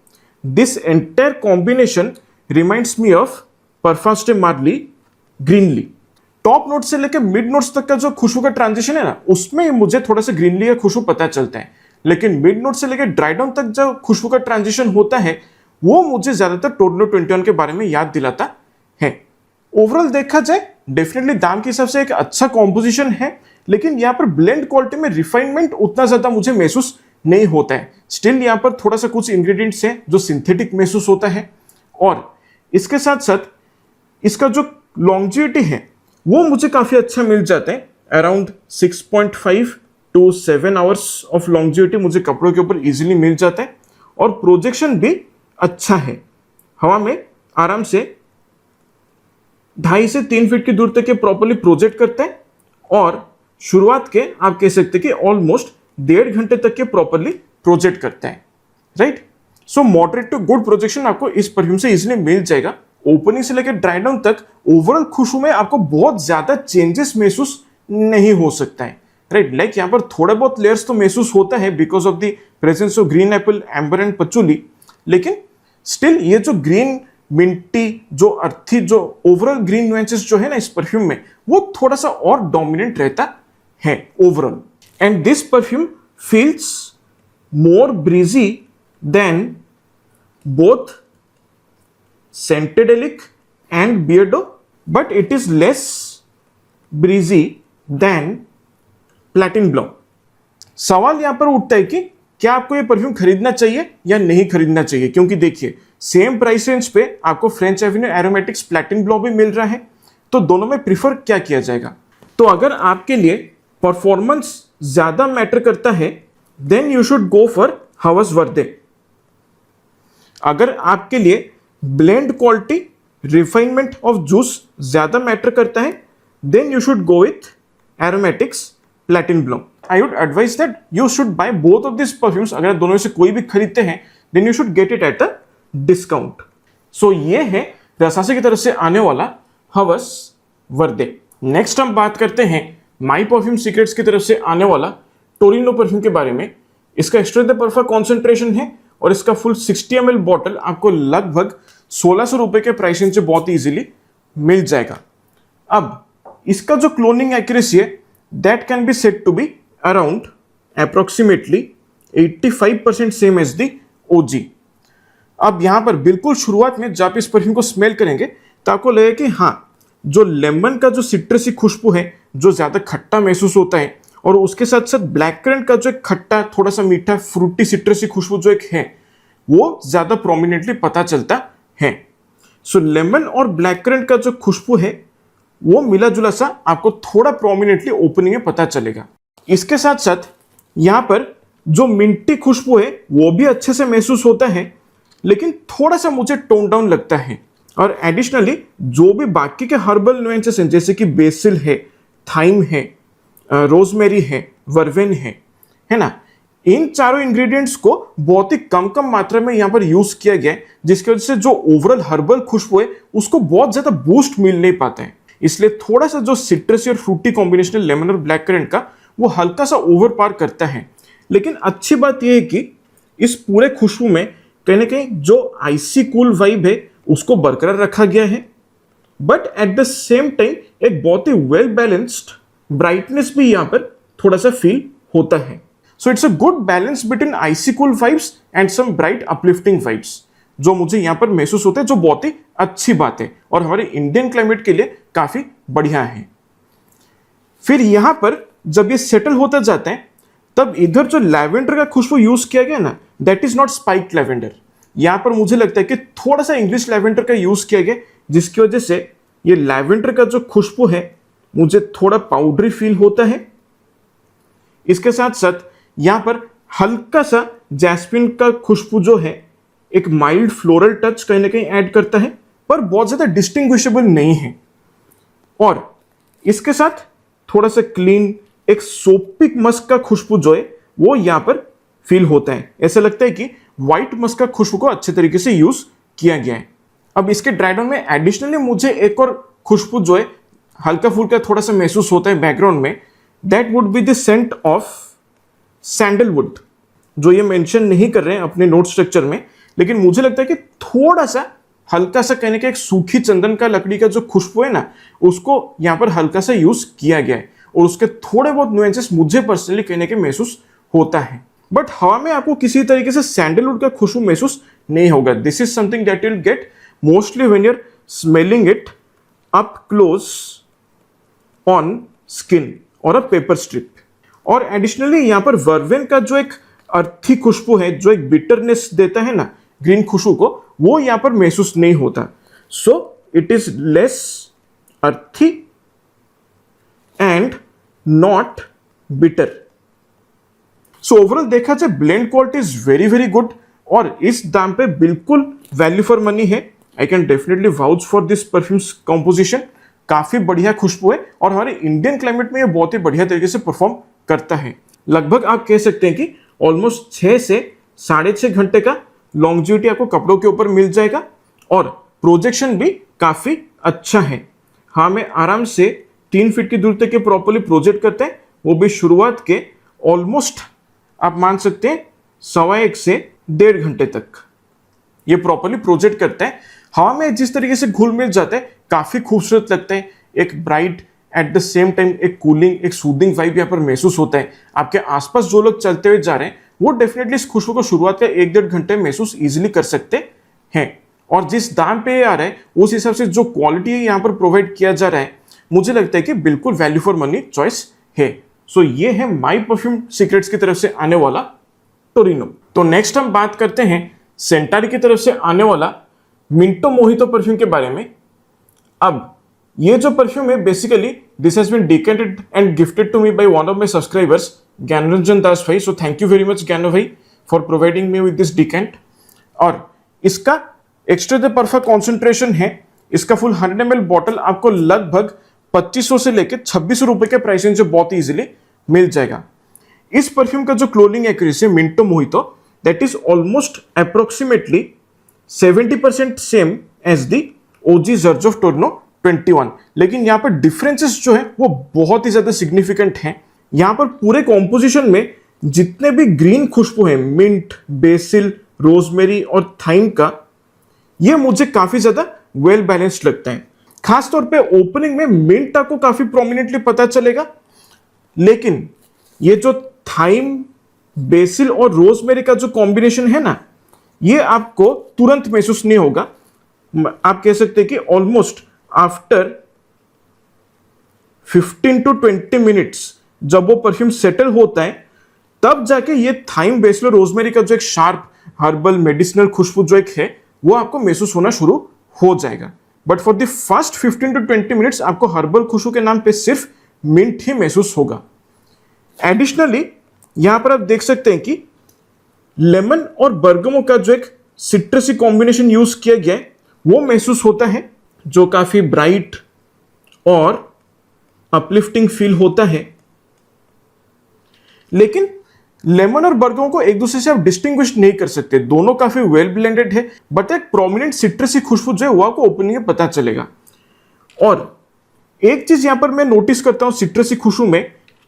this entire combination reminds me of Parfums Marly Greenley. Top note से लेकर मिड नोट्स तक का जो खुशबू का ट्रांजिशन है ना उसमें मुझे थोड़ा सा ग्रीनली का खुशबू पता चलता है, लेकिन मिड नोट से लेकर ड्राई डाउन तक जो खुशबू का ट्रांजिशन होता है वो मुझे ज्यादातर टोरिनो 21 के बारे में याद दिलाता है। ओवरऑल देखा जाए डेफिनेटली दाम के हिसाब से एक अच्छा कॉम्पोजिशन है, लेकिन यहाँ पर ब्लेंड क्वालिटी में रिफाइनमेंट उतना ज्यादा मुझे महसूस नहीं होता है। स्टिल यहाँ पर थोड़ा सा कुछ इंग्रेडिएंट्स है जो सिंथेटिक महसूस होता है, और इसके साथ साथ इसका जो लॉन्जिविटी है वो मुझे काफी अच्छा मिल जाता है। Around 6.5 to 7 hours of longevity मुझे कपड़ों के ऊपर इजीली मिल जाता है, और प्रोजेक्शन भी अच्छा है। हवा में आराम से 2.5 से 3 फीट की दूर तक ये प्रॉपर्ली प्रोजेक्ट करता है, और शुरुआत के आप कह सकते हैं कि ऑलमोस्ट 1.5 घंटे तक के प्रॉपर्ली प्रोजेक्ट करता है, right. So moderate to good projection आपको इस परफ्यूम से इजीली मिल जाएगा। ओपनिंग से लेकर ड्राई डाउन तक ओवरऑल खुशबू में आपको बहुत ज्यादा चेंजेस महसूस नहीं हो सकता है, राइट। लाइक यहाँ पर थोड़ा बहुत लेयर्स तो महसूस होता है because of the presence of green apple, amber and patchouli, लेकिन स्टिल ये जो ग्रीन मिंटी, जो अर्थी, जो ओवरऑल ग्रीन नुएंसेस जो है ना इस परफ्यूम में, वो थोड़ा सा और डोमिनेंट रहता है overall. And this perfume feels more breezy than both Scentedelic and Beardo, but it is less breezy than Platine Blanc. सवाल यहां पर उठता है कि क्या आपको ये परफ्यूम खरीदना चाहिए या नहीं खरीदना चाहिए, क्योंकि देखिए सेम प्राइस रेंज पे आपको फ्रेंच एवेन्यू एरोमेटिक्स प्लैटिन ब्लॉ भी मिल रहा है, तो दोनों में प्रीफर क्या किया जाएगा। तो अगर आपके लिए परफॉर्मेंस ज्यादा मैटर करता है then you should go for Hawas Verde. अगर आपके लिए blend quality, refinement of juice ज्यादा मैटर करता है then you should go with Aromatics Platine Blanc. I would advise that you should buy both of these perfumes। अगर दोनों में से कोई भी खरीदते हैं then you should get it at a discount। So ये है रसासी की तरफ से आने वाला हवस वर्दे। नेक्स्ट हम बात करते हैं माई परफ्यूम सीक्रेट्स की तरफ से आने वाला टोरिनो परफ्यूम के बारे में। इसका एक्स्ट्रा द परफा कॉन्सेंट्रेशन है और इसका फुल 60 ml बॉटल आपको लगभग 1600 रुपए के प्राइसिंग से बहुत इजीली मिल जाएगा। अब इसका जो क्लोनिंग एक्यूरेसी है that can be said to be around approximately 85% same as the OG। अब यहां पर बिल्कुल शुरुआत में जब आप इस परफ्यूम को स्मेल करेंगे तो आपको लगेगा कि हाँ, जो लेमन का जो सिट्रसी खुशबू है, जो ज्यादा खट्टा महसूस होता है, और उसके साथ साथ ब्लैक करंट का जो एक खट्टा, थोड़ा सा मीठा, फ्रूटी सिट्रसी खुशबू जो एक है, वो ज्यादा प्रोमिनेंटली पता चलता है। सो लेमन और ब्लैक करंट का जो खुशबू है वो मिला जुला सा आपको थोड़ा प्रोमिनेंटली ओपनिंग में पता चलेगा। इसके साथ साथ यहां पर जो मिंटी खुशबू है वो भी अच्छे से महसूस होता है, लेकिन थोड़ा सा मुझे टोन डाउन लगता है। और एडिशनली जो भी बाकी के हर्बल नुएंसेस हैं जैसे कि बेसिल है, थाइम है, रोजमेरी है, वर्वेन है ना, इन चारों इंग्रेडिएंट्स को बहुत ही कम मात्रा में यहां पर यूज किया गया है, जिसकी वजह से जो ओवरऑल हर्बल खुशबू है उसको बहुत ज्यादा बूस्ट मिल नहीं पाता है। इसलिए थोड़ा सा जो सिट्रसी और फ्रूटी कॉम्बिनेशन लेमन और ब्लैक करंट का वो हल्का सा ओवर पार करता है। लेकिन अच्छी बात यह है कि इस पूरे खुशबू में कहीं ना कहीं जो आइसी कूल वाइब है उसको बरकरार रखा गया है, but at the same time एक बहुत ही वेल बैलेंस्ड ब्राइटनेस भी यहां पर थोड़ा सा फील होता है। So it's a good balance between icy cool vibes and some bright uplifting vibes, जो मुझे यहां पर महसूस होते हैं, जो बहुत ही अच्छी बात है और हमारे इंडियन क्लाइमेट के लिए काफी बढ़िया है। फिर यहां पर जब ये सेटल होता जाता है तब इधर जो लैवेंडर का खुशबू यूज किया गया ना, that is not spiked lavender. यहां पर मुझे लगता है कि थोड़ा सा इंग्लिश लैवेंडर का यूज किया गया, जिसकी वजह से ये लैवेंडर का जो खुशबू है मुझे थोड़ा पाउडरी फील होता है। इसके साथ साथ यहां पर हल्का सा जैस्मिन का खुशबू जो है एक माइल्ड फ्लोरल टच कहीं ना कहीं ऐड करता है, पर बहुत ज्यादा डिस्टिंग्विशेबल नहीं है। और इसके साथ थोड़ा सा क्लीन एक सोपिक मस्क का खुशबू जो है वो यहां पर फील होता है। ऐसा लगता है कि व्हाइट मस्क का खुशबू को अच्छे तरीके से यूज किया गया है। अब इसके ड्राई डाउन में एडिशनली मुझे एक और खुशबू जो है हल्का फुल्का थोड़ा सा महसूस होता है बैकग्राउंड में, that would be the scent of sandalwood, जो ये मेंशन नहीं कर रहे हैं अपने नोट स्ट्रक्चर में, लेकिन मुझे लगता है कि थोड़ा सा हल्का सा कहने का एक सूखी चंदन का लकड़ी का जो खुशबू है ना, उसको यहां पर हल्का सा यूज किया गया है और उसके थोड़े बहुत नुएंसेस मुझे पर्सनली कहने के महसूस होता है। बट हवा में आपको किसी तरीके से सैंडलवुड का खुशबू महसूस नहीं होगा। This is something that you will get mostly when you are smelling it up close on skin और अ पेपर स्ट्रिप। और एडिशनली यहां पर वर्वेन का जो एक अर्थी खुशबू है, जो एक बिटरनेस देता है ना ग्रीन खुशबू को, वो यहां पर महसूस नहीं होता। सो इट इज लेस अर्थी and not bitter. So overall देखा जाए blend quality is very very good और इस दाम पे बिल्कुल वैल्यू फॉर मनी है। I can definitely vouch for this perfumes composition. काफी बढ़िया खुशबू है और हमारे इंडियन क्लाइमेट में ये बहुत ही बढ़िया तरीके से परफॉर्म करता है। लगभग आप कह सकते हैं कि ऑलमोस्ट 6 से 6.5 घंटे का लॉन्जिविटी आपको कपड़ों के ऊपर मिल जाएगा और प्रोजेक्शन भी काफी अच्छा है। हाँ, मैं आराम से 3 फीट की दूरी तक प्रॉपर्ली प्रोजेक्ट करते हैं, वो भी शुरुआत के ऑलमोस्ट आप मान सकते हैं 1.25 से 1.5 घंटे तक ये प्रॉपरली प्रोजेक्ट करता है। हवा में जिस तरीके से घुल मिल जाता है काफी खूबसूरत लगता है, एक bright at the same time एक कूलिंग, एक सूदिंग वाइब यहाँ पर महसूस होता है। आपके आसपास जो लोग चलते हुए जा रहे हैं वो डेफिनेटली इस खुशबू को शुरुआत का 1-1.5 घंटे महसूस इजीली कर सकते हैं। और जिस दाम पे ये आ रहा है उस हिसाब से जो क्वालिटी यहाँ पर प्रोवाइड किया जा रहा है, मुझे लगता है कि बिल्कुल वैल्यू फॉर मनी चॉइस है। सो ये है माई परफ्यूम सीक्रेट्स की तरफ से आने वाला टोरिनो। तो नेक्स्ट हम बात करते हैं सेंटारी की तरफ से आने वाला मिंटो मोहितो परफ्यूम के बारे में। अब ये जो परफ्यूम है basically this has been decanted and gifted to me by one of my subscribers Gyanranjan Das भाई। So thank you very much Gyano भाई for providing me with this decant. और इसका एक्स्ट्रा द परफेक्ट कॉन्सेंट्रेशन है। इसका फुल 100 ml बॉटल आपको लगभग 2500 से लेकर 2600 रुपए के प्राइस रेंज से बहुत इजीली मिल जाएगा। इस परफ्यूम का जो क्लोनिंग एक्यूरेसी मिंटो मोहितो that is almost approximately 70% same as the OG Xerjoff Torino 21। लेकिन यहाँ पर डिफरेंसेस जो है वो बहुत ही ज्यादा सिग्निफिकेंट हैं। यहाँ पर पूरे कॉम्पोजिशन में जितने भी ग्रीन खुशबू है, मिंट, बेसिल, रोजमेरी और थाइम का, ये मुझे काफी ज्यादा वेल बैलेंस्ड लगता है। खासतौर पे ओपनिंग में मिंट आपको काफी प्रोमिनेंटली पता चलेगा, लेकिन ये जो थाइम, बेसिल और रोजमेरी का जो कॉम्बिनेशन है ना, ये आपको तुरंत महसूस नहीं होगा। आप कह सकते हैं कि ऑलमोस्ट आफ्टर 15 to 20 मिनट्स जब वो परफ्यूम सेटल होता है तब जाके ये थाइम, बेसिल और रोजमेरी का जो एक शार्प हर्बल मेडिसिनल खुशबू जो एक है वो आपको महसूस होना शुरू हो जाएगा। But for the first 15 to 20 minutes आपको हर्बल खुशबू के नाम पे सिर्फ मिंट ही महसूस होगा। एडिशनली यहां पर आप देख सकते हैं कि लेमन और बर्गमो का जो एक सिट्रसी कॉम्बिनेशन यूज किया गया है वो महसूस होता है, जो काफी ब्राइट और अपलिफ्टिंग फील होता है। लेकिन लेमन और बर्गमो को एक दूसरे से आप डिस्टिंग्विश नहीं कर सकते, दोनों काफी वेल ब्लेंडेड है, बट एक प्रोमिनेंट सिट्रसी खुशबू जो है वो आपको ओपनिंग में पता चलेगा। और एक चीज यहां पर मैं नोटिस करता हूं सिट्रसी खुशबू में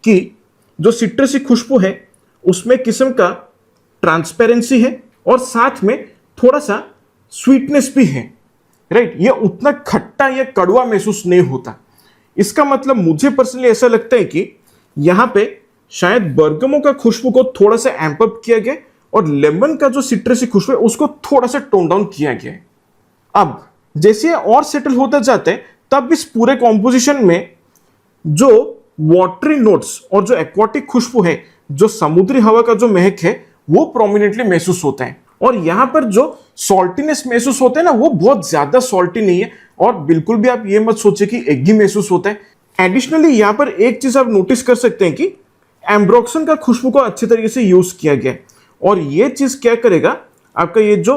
कि जो सिट्रसी खुशबू है उसमें किस्म का ट्रांसपेरेंसी है और साथ में थोड़ा सा स्वीटनेस भी है, राइट। ये उतना खट्टा या कड़वा महसूस नहीं होता। इसका मतलब मुझे पर्सनली ऐसा लगता है कि यहां पे शायद बर्गमो का खुशबू को थोड़ा सा एम्प अप किया गया और लेमन का जो सिट्रसी खुशबू है उसको थोड़ा सा टोन डाउन किया गया है। अब जैसे ये और सेटल होता जाता है तब इस पूरे कॉम्पोजिशन में जो वाटरी नोट्स और जो एक्वाटिक खुशबू है, जो समुद्री हवा का जो महक है वो प्रोमिनेंटली महसूस होता है। और यहां पर जो सॉल्टीनेस महसूस होता है ना वो बहुत ज्यादा सॉल्टी नहीं है और बिल्कुल भी आप ये मत सोचे कि एगी महसूस होता है। एडिशनली यहां पर एक चीज आप नोटिस कर सकते हैं कि एम्ब्रोक्सन का खुशबू को अच्छे तरीके से यूज किया गया है और ये चीज क्या करेगा, आपका ये जो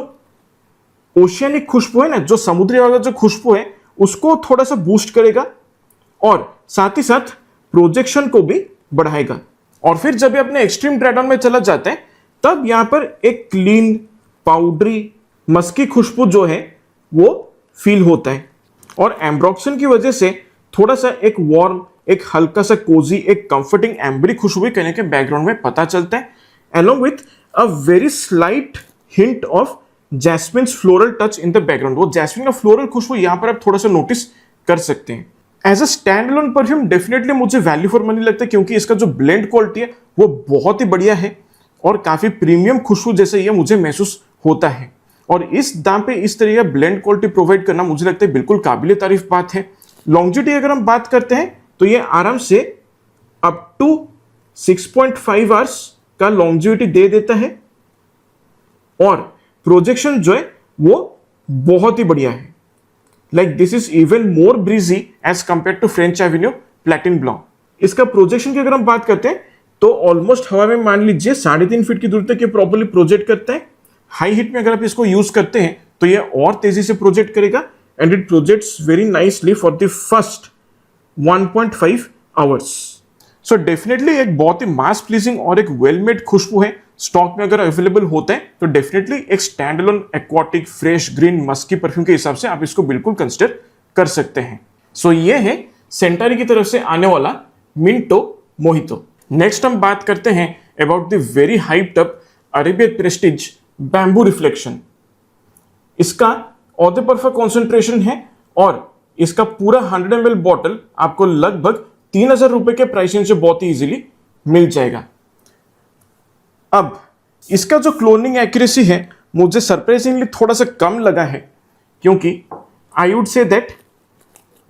ओशियनिक खुशबू है ना, जो समुद्री हवा का जो खुशबू है उसको थोड़ा सा बूस्ट करेगा और साथ ही साथ प्रोजेक्शन को भी बढ़ाएगा। और फिर जब ये अपने एक्सट्रीम ड्राई डाउन में चला जाता है तब यहां पर एक क्लीन, पाउडरी, मस्की खुशबू जो है वो फील होता है और एम्ब्रोक्सन की वजह से थोड़ा सा एक वार्म, एक हल्का सा कोजी, एक कंफर्टिंग एम्बरी खुशबू भी कहने के बैकग्राउंड में पता चलता है, along with a very slight hint of jasmine's floral touch in the background। वो जैस्मिन का फ्लोरल खुशबू यहां पर आप थोड़ा सा नोटिस कर सकते हैं। As a stand alone perfume definitely मुझे वैल्यू फॉर मनी लगता है क्योंकि इसका जो ब्लेंड क्वालिटी है वो बहुत ही बढ़िया है और काफी प्रीमियम खुशबू जैसे ये मुझे महसूस होता है। और इस दाम पे इस तरह का ब्लेंड क्वालिटी प्रोवाइड करना मुझे लगता है बिल्कुल काबिले तारीफ बात है। लॉन्जिविटी अगर हम बात करते हैं तो ये आराम से अप टू 6.5 आवर्स का लॉन्जिविटी दे देता है और प्रोजेक्शन जो है वो बहुत ही बढ़िया है। Like this is even more breezy as compare to French Avenue Platine Blanc. इसका प्रोजेक्शन की अगर हम बात करते हैं तो ऑलमोस्ट हवा में मान लीजिए 3.5 फीट की दूरी तक ये प्रॉपर्ली प्रोजेक्ट करता है। हाई हीट में अगर आप इसको यूज करते हैं तो ये और तेजी से प्रोजेक्ट करेगा and it projects very nicely for the first 1.5 hours. So definitely एक बहुत ही मास प्लीजिंग और एक वेल मेड खुशबू है। स्टॉक में अगर अवेलेबल होते हैं तो डेफिनेटली एक stand alone aquatic, fresh, green, musky perfume के हिसाब से आप इसको बिल्कुल कंसिडर कर सकते हैं। सो ये है सेंटारी की तरफ से आने वाला मिंटो मोहितो। नेक्स्ट हम बात करते हैं about the very hyped up Arabian Prestige Bamboo reflection. इसका ऑर्डर परफेक्ट कॉन्सेंट्रेशन है और इसका पूरा 100 ml बॉटल आपको लगभग 3000 रुपए के प्राइसिंग से बहुत ही इजीली मिल जाएगा। अब इसका जो क्लोनिंग एक्यूरेसी है मुझे सरप्राइजिंगली थोड़ा सा कम लगा है, क्योंकि I would say that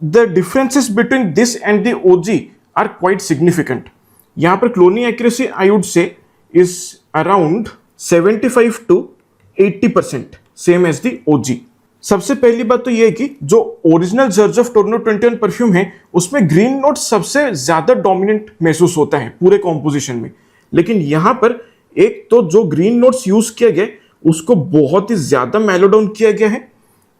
the differences between this and the OG are quite significant. यहां पर cloning accuracy I would say is around 75 to 80% same as the OG. सबसे पहली बात तो यह है कि जो ओरिजिनल जर्ज ऑफ टोरनो 21 परफ्यूम है उसमें ग्रीन नोट सबसे ज्यादा डोमिनेंट महसूस होता है पूरे कॉम्पोजिशन में, लेकिन यहां पर एक तो जो ग्रीन नोट्स यूज किया गया उसको बहुत ही ज्यादा मेलो डाउन किया गया है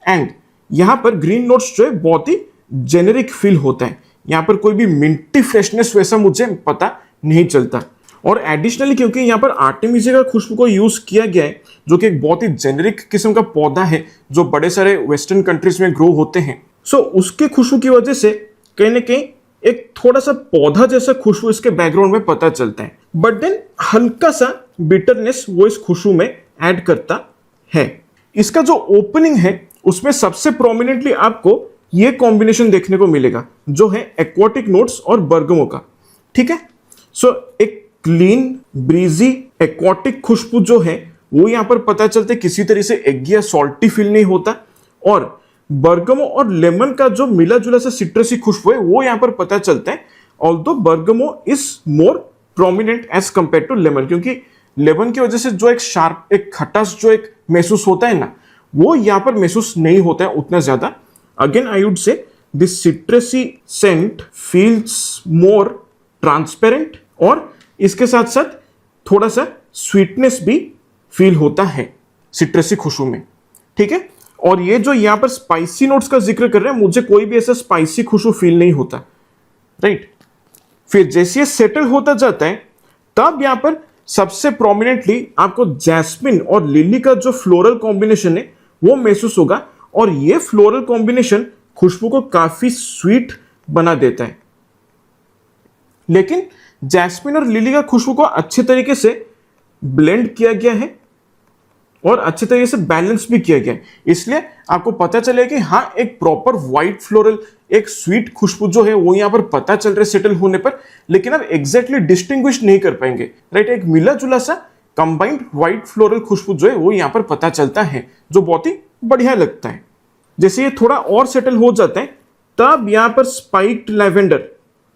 एंड यहां पर ग्रीन नोट्स जो है बहुत ही जेनेरिक फील होता है। यहां पर कोई भी मिंटी फ्रेशनेस वैसा मुझे पता नहीं चलता। और एडिशनली क्योंकि यहां पर आर्टेमिसिया का खुशबू को यूज किया गया है जो कि एक बहुत ही जेनेरिक किस्म का पौधा है जो बड़े सारे वेस्टर्न कंट्रीज में ग्रो होते हैं, सो उसके खुशबू की वजह से कहीं ना कहीं एक थोड़ा सा पौधा जैसा खुशबू इसके बैकग्राउंड में पता चलता है, बट देन हल्का सा बिटरनेस वो इस खुशबू में ऐड करता है। इसका जो ओपनिंग है उसमें सबसे प्रोमिनेंटली आपको ये कॉम्बिनेशन देखने को मिलेगा जो है एक्वाटिक नोट्स और बर्गमो का। ठीक है, सो एक क्लीन ब्रीजी एक्वाटिक खुशबू जो है वो यहां पर पता चलता है, किसी तरह से एगी या सॉल्टी फील नहीं होता, और बर्गमो और लेमन का जो मिला जुला सा सिट्रसी खुशबू है वो यहां पर पता चलता है। Although bergamot is more prominent as compare to lemon, क्योंकि लेमन की वजह से जो एक शार्प एक खटास जो एक महसूस होता है ना वो यहां पर महसूस नहीं होता है उतना ज्यादा। Again I would say this citrusy scent feels more transparent और इसके साथ साथ थोड़ा सा स्वीटनेस भी फील होता है सिट्रसी खुशबू में। ठीक है, और ये जो यहां पर स्पाइसी नोट्स का जिक्र कर रहे हैं मुझे कोई भी ऐसा स्पाइसी खुशबू फील नहीं होता, राइट। फिर जैसे ये सेटल होता जाता है तब यहां पर सबसे प्रोमिनेंटली आपको जैस्मिन और लिली का जो फ्लोरल कॉम्बिनेशन है वो महसूस होगा, और ये फ्लोरल कॉम्बिनेशन खुशबू को काफी स्वीट बना देता है। लेकिन जैस्मिन और लिली का खुशबू को अच्छे तरीके से ब्लेंड किया गया है और अच्छे तरीके से बैलेंस भी किया गया है, इसलिए आपको पता चलेगा कि हाँ एक प्रॉपर व्हाइट फ्लोरल एक स्वीट खुशबू जो है वो यहां पर पता चल रहा है सेटल होने पर, लेकिन आप एग्जैक्टली डिस्टिंग्विश नहीं कर पाएंगे, राइट। एक मिला जुला सा कंबाइंड व्हाइट फ्लोरल खुशबू जो है वो यहां पर पता चलता है जो बहुत ही बढ़िया लगता है। जैसे ये थोड़ा और सेटल हो जाता है तब यहां पर स्पाइक्ड लैवेंडर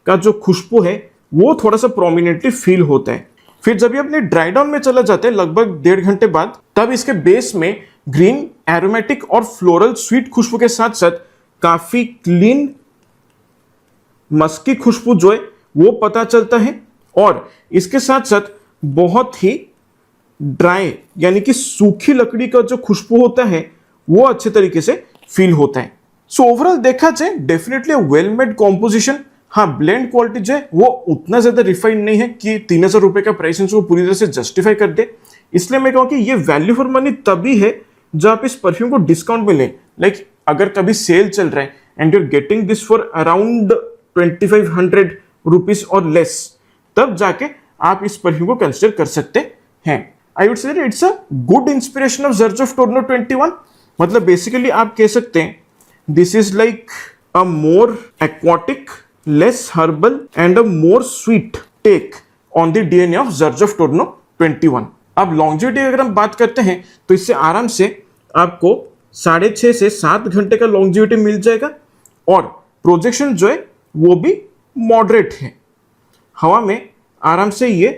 का जो खुशबू है वो थोड़ा सा प्रोमिनेंटली फील होता है। फिर जब ये अपने ड्राई डाउन में चला जाता है लगभग 1.5 घंटे बाद, तब इसके बेस में ग्रीन एरोमेटिक और फ्लोरल स्वीट खुशबू के साथ साथ काफी क्लीन मस्की खुशबू जो है वो पता चलता है, और इसके साथ साथ बहुत ही ड्राई यानी कि सूखी लकड़ी का जो खुशबू होता है वो अच्छे तरीके से फील होता है। सो ओवरऑल देखा जाए डेफिनेटली वेल मेड कॉम्पोजिशन। हाँ, ब्लेंड क्वालिटी जो है वो उतना ज्यादा रिफाइंड नहीं है कि 3000 रुपए का प्राइस को पूरी तरह से जस्टिफाई कर दे, इसलिए मैं कहूँ कि ये वैल्यू फॉर मनी तभी है जब आप इस परफ्यूम को डिस्काउंट में लें। लाइक अगर कभी सेल चल रहा है and you're getting this for around 2500 rupees और लेस, तब जाके आप इस परफ्यूम को कंसिडर कर सकते हैं। I would say it's a good inspiration of Xerjoff Torino 21। मतलब बेसिकली आप कह सकते हैं this is like a more aquatic, less herbal and a more sweet take on the DNA of Xerjoff Torino 21। अब longevity अगर हम बात करते हैं तो इससे आराम से आपको 6.5 से 7 घंटे का लॉन्जिविटी मिल जाएगा, और प्रोजेक्शन जो है वो भी मॉडरेट है। हवा में आराम से ये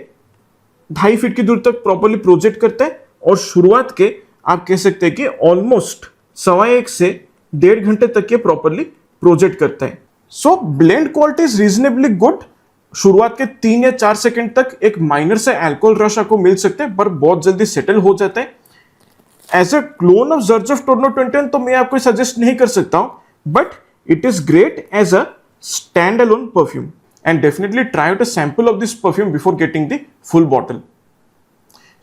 2.5 फीट की दूर तक प्रॉपरली प्रोजेक्ट करता है, और शुरुआत के आप कह सकते हैं कि ऑलमोस्ट 1.25 से 1.5 घंटे तक ये प्रॉपरली प्रोजेक्ट करता है। So blend quality is reasonably good. शुरुआत के 3 या 4 सेकंड तक एक माइनर से अल्कोहल रश आपको मिल सकता है, पर बहुत जल्दी सेटल हो जाता है। As a clone of Xerjoff Torino 21 तो मैं आपको सजेस्ट नहीं कर सकता हूं, but it is great as a stand alone perfume, and definitely try out a sample of this perfume before getting the full bottle.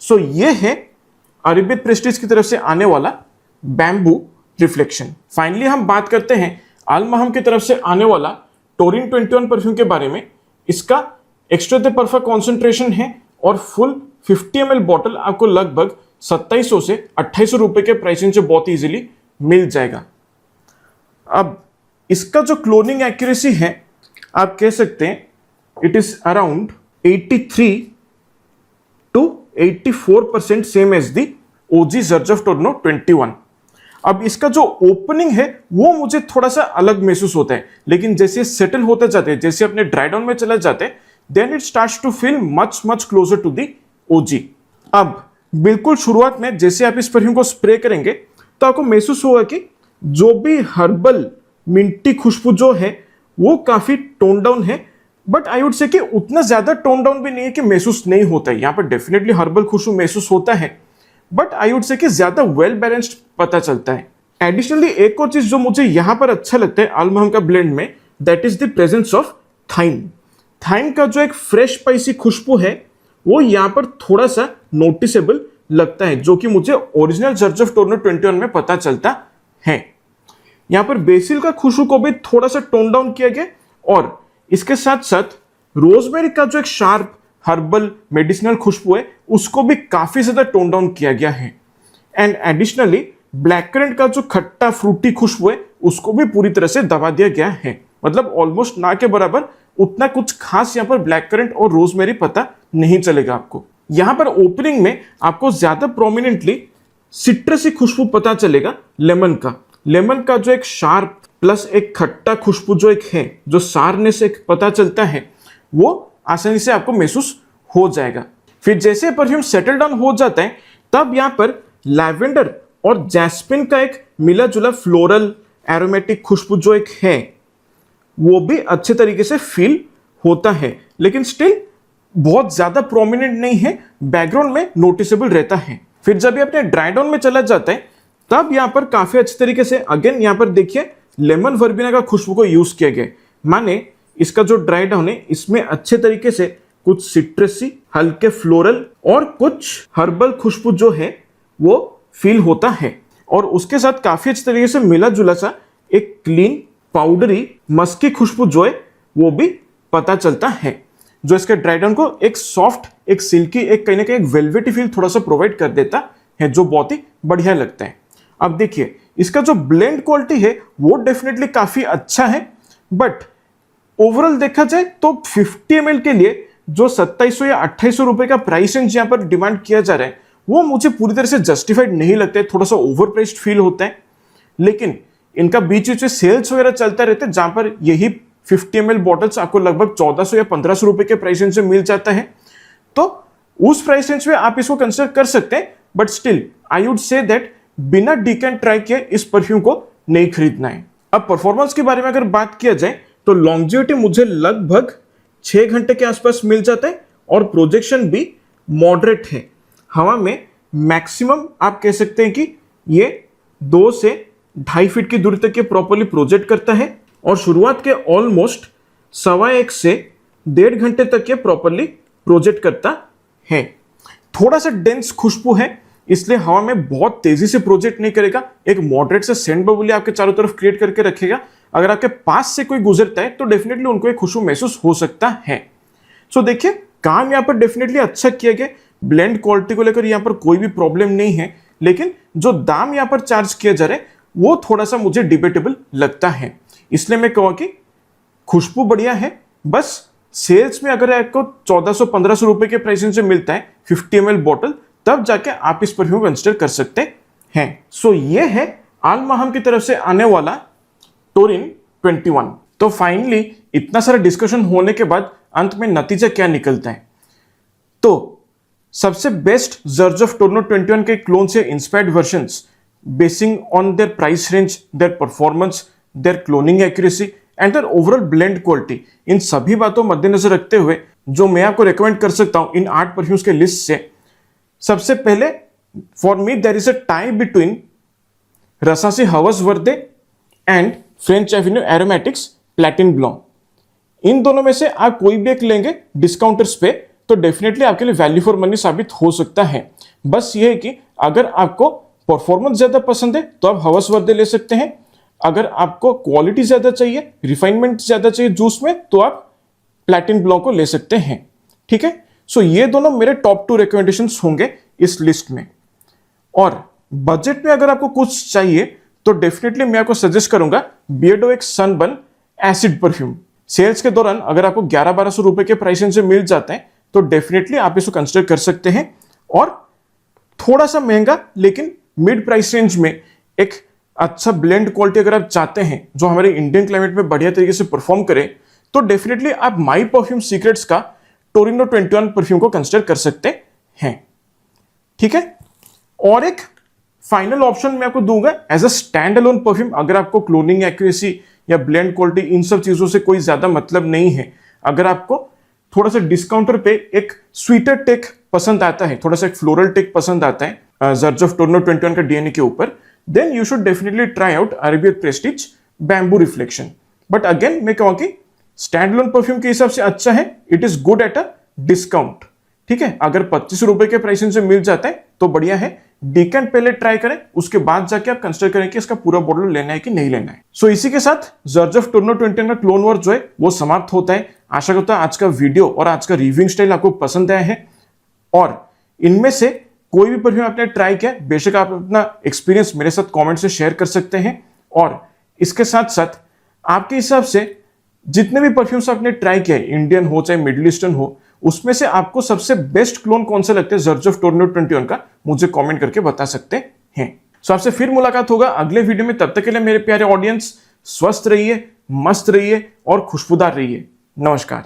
So ये है Arabian Prestige की तरफ से आने वाला बैम्बू रिफ्लेक्शन। फाइनली हम बात करते हैं अल महम की तरफ से आने वाला टोरिन 21 परफ्यूम के बारे में। इसका एक्स्ट्रा दे परफेक्ट कॉन्सेंट्रेशन है और फुल 50 ml बॉटल आपको लगभग 2700 से 2800 रुपए के प्राइसिंग से बहुत इजीली मिल जाएगा। अब इसका जो क्लोनिंग एक्यूरेसी है आप कह सकते हैं it is around 83 to 84% same as the OG Xerjoff Torino 21। अब इसका जो ओपनिंग है वो मुझे थोड़ा सा अलग महसूस होता है, लेकिन जैसे सेटल होते जाते हैं, जैसे अपने ड्राई डाउन में चले जाते हैं, then it starts to feel much much closer to the OG. अब बिल्कुल शुरुआत में जैसे आप इस परफ्यूम को स्प्रे करेंगे तो आपको महसूस होगा कि जो भी हर्बल मिंटी खुशबू जो है वो काफी टोन डाउन है, बट आई वुड से कि उतना ज्यादा टोन डाउन भी नहीं है कि महसूस नहीं होता है। यहाँ पर डेफिनेटली हर्बल खुशबू महसूस होता है, बट आई वुड से कि ज्यादा वेल बैलेंस्ड पता चलता है। एडिशनली एक और चीज जो मुझे यहाँ पर अच्छा लगता है अल महम का ब्लेंड में, that is the presence of thyme. Thyme का जो एक फ्रेश स्पाइसी खुशबू है वो यहाँ पर थोड़ा सा नोटिसेबल लगता है, जो कि मुझे ओरिजिनल जर्जफ टोरनो 21 में पता चलता है। यहाँ पर बेसिल का खुशबू को भी थोड़ा सा टोन डाउन किया गया और इसके साथ साथ रोजमेरी का जो एक शार्प हर्बल मेडिसिनल खुशबू है उसको भी काफी ज्यादा टोन डाउन किया गया है। एंड एडिशनली ब्लैक करंट का जो खट्टा फ्रूटी खुशबू है उसको भी पूरी तरह से दबा दिया गया है, मतलब ऑलमोस्ट ना के बराबर। उतना कुछ खास यहाँ पर ब्लैक करंट और रोजमेरी पता नहीं चलेगा आपको। यहाँ पर ओपनिंग में आपको ज्यादा प्रोमिनेंटली सिट्रसी खुशबू पता चलेगा लेमन का। लेमन का जो एक शार्प प्लस एक खट्टा खुशबू जो एक है, जो सारने से पता चलता है, वो आसानी से आपको महसूस हो जाएगा। फिर जैसे परफ्यूम सेटल डाउन हो जाता है तब यहाँ पर लैवेंडर और जैस्मिन का एक मिला जुला फ्लोरल एरोमेटिक खुशबू जो एक है वो भी अच्छे तरीके से फील होता है, लेकिन स्टिल बहुत ज्यादा प्रोमिनेंट नहीं है, बैकग्राउंड में नोटिसेबल रहता है। फिर जब ये अपने ड्राई डाउन में चला जाता है तब यहाँ पर काफी अच्छे तरीके से अगेन यहाँ पर देखिए लेमन वर्बिना का खुशबू को यूज किया गया, माने इसका जो ड्राई डाउन है इसमें अच्छे तरीके से कुछ सिट्रसी, हल्के फ्लोरल और कुछ हर्बल खुशबू जो है वो फील होता है। और उसके साथ काफी अच्छे तरीके से मिला जुला सा एक क्लीन पाउडरी मस्की खुशबू जो है वो भी पता चलता है, जो इसके ड्राई डाउन को एक सॉफ्ट, एक सिल्की, एक कहीं ना कहीं एक वेलवेटी फील थोड़ा सा प्रोवाइड कर देता है, जो बहुत ही बढ़िया लगता है। अब देखिए इसका जो ब्लेंड क्वालिटी है वो डेफिनेटली काफी अच्छा है, बट ओवरऑल देखा जाए तो 50 ml के लिए जो 2700 या 2800 रुपए का प्राइस रेंज यहाँ पर डिमांड किया जा रहा है वो मुझे पूरी तरह से जस्टिफाइड नहीं लगता है, थोड़ा सा ओवर प्राइस्ड फील होता है। लेकिन इनका बीच बीच में सेल्स वगैरह चलता रहता है जहां पर यही 50 ml बॉटल्स आपको लगभग 1400 या 1500 रुपए के प्राइस रेंज से मिल जाता है, तो उस प्राइस रेंज में आप इसको कंसिडर कर सकते हैं। But still I would say that बिना डीकेंट ट्राई किए इस परफ्यूम को नहीं खरीदना है। अब परफॉर्मेंस के बारे में अगर बात किया जाए तो लॉन्जिविटी मुझे लगभग 6 घंटे के आसपास मिल जाता है और प्रोजेक्शन भी मॉडरेट है। हवा में मैक्सिमम आप कह सकते हैं कि ये 2 से 2.5 फीट की दूरी तक ये प्रॉपर्ली प्रोजेक्ट करता है और शुरुआत के ऑलमोस्ट 1.25 से 1.5 घंटे तक ये प्रॉपर्ली प्रोजेक्ट करता है। थोड़ा सा डेंस खुशबू है इसलिए हवा में बहुत तेजी से प्रोजेक्ट नहीं करेगा, एक मॉडरेट से सेंट बबुली आपके चारों तरफ क्रिएट करके रखेगा। अगर आपके पास से कोई गुजरता है तो डेफिनेटली उनको एक खुशबू महसूस हो सकता है। सो देखिए काम यहाँ पर डेफिनेटली अच्छा किया गया, ब्लेंड क्वालिटी को लेकर यहाँ पर कोई भी प्रॉब्लम नहीं है, लेकिन जो दाम यहाँ पर चार्ज किया जा रहा है वो थोड़ा सा मुझे डिबेटेबल लगता है। इसलिए मैं कहूँ कि खुशबू बढ़िया है, बस सेल्स में अगर आपको 1400-1500 रुपए के प्राइस से मिलता है 50 ml बॉटल, तब जाके आप इस परफ्यूम कंसिडर कर सकते हैं। सो ये है अल महम की तरफ से आने वाला टोरिन 21। तो फाइनली इतना सारा डिस्कशन होने के बाद अंत में नतीजा क्या निकलता है, तो सबसे बेस्ट जर्जफ टोरनो 21 के क्लोन से inspired versions basing on their price range, their performance, their cloning accuracy and their overall blend quality, इन सभी बातों मद्देनजर रखते हुए जो मैं आपको रिकमेंड कर सकता हूं इन 8 परफ्यूम्स के लिस्ट से, सबसे पहले for me there is a tie between Rasasi Hawas Verde and French Avenue Aromatics Platine Blanc. इन दोनों में से आप कोई भी एक लेंगे डिस्काउंटर्स पे तो डेफिनेटली आपके लिए वैल्यू फॉर मनी साबित हो सकता है। बस ये है कि अगर आपको परफॉर्मेंस ज्यादा पसंद है तो आप हवस वर्दे ले सकते हैं, अगर आपको क्वालिटी ज्यादा चाहिए, रिफाइनमेंट ज्यादा चाहिए जूस में, तो आप प्लैटिन ब्लॉ को ले सकते हैं। ठीक है, सो ये दोनों मेरे टॉप 2 रिकमेंडेशंस होंगे इस लिस्ट में। और बजट में अगर आपको कुछ चाहिए तो डेफिनेटली मैं आपको सजेस्ट करूंगा बियर्डो एक सनबर्न एसिड परफ्यूम। सेल्स के दौरान अगर आपको 1100-1200 रुपए के प्राइस से मिल जाते हैं तो डेफिनेटली आप इसको कंसिडर कर सकते हैं। और थोड़ा सा महंगा लेकिन मिड प्राइस रेंज में एक अच्छा ब्लेंड क्वालिटी अगर आप चाहते हैं जो हमारे इंडियन क्लाइमेट में बढ़िया तरीके से परफॉर्म करे तो डेफिनेटली आप माई परफ्यूम सीक्रेट्स का टोरिनो 21 परफ्यूम को कंसिडर कर सकते हैं। ठीक है, और एक फाइनल ऑप्शन मैं आपको दूंगा as a stand alone perfume. अगर आपको क्लोनिंग एक्यूरेसी या ब्लेंड क्वालिटी इन सब चीजों से कोई ज्यादा मतलब नहीं है, अगर आपको थोड़ा सा डिस्काउंटर पे एक स्वीटर टेक पसंद आता है, थोड़ा सा एक फ्लोरल टेक पसंद आता है ज़र्जोफ टोरिनो 21 का डीएनए के ऊपर, then you should definitely try out Arabian Prestige Bamboo Reflection. But again मैं कहूँ कि स्टैंड अलोन परफ्यूम के हिसाब से अच्छा है, it is good at a discount. ठीक है, अगर 25 रुपए के प्राइसिंग से मिल जाता है तो बढ़िया है। डिकेंट पहले ट्राई करें, उसके बाद जाके आप कंसिडर करें कि इसका पूरा बॉटल लेना है कि नहीं लेना है। सो इसी के साथ ज़र्जोफ टोरिनो 21 का क्लोन वॉर जो है वो समाप्त होता है। आशा करता हूं आज का वीडियो और आज का रिव्यूइंग स्टाइल आपको पसंद आया है और इनमें से कोई भी परफ्यूम आपने ट्राई किया बेशक आप अपना एक्सपीरियंस मेरे साथ कमेंट से शेयर कर सकते हैं। और इसके साथ साथ आपके हिसाब से जितने भी परफ्यूम्स आपने ट्राई किया, इंडियन हो चाहे मिडिल ईस्टर्न हो, उसमें से आपको सबसे बेस्ट क्लोन कौन सा लगता है ज़र्जोफ टोरिनो 21 का, मुझे कमेंट करके बता सकते हैं। सो आपसे फिर मुलाकात होगा अगले वीडियो में। तब तक के लिए मेरे प्यारे ऑडियंस स्वस्थ रहिए, मस्त रहिए और खुशबूदार रहिए। नमस्कार।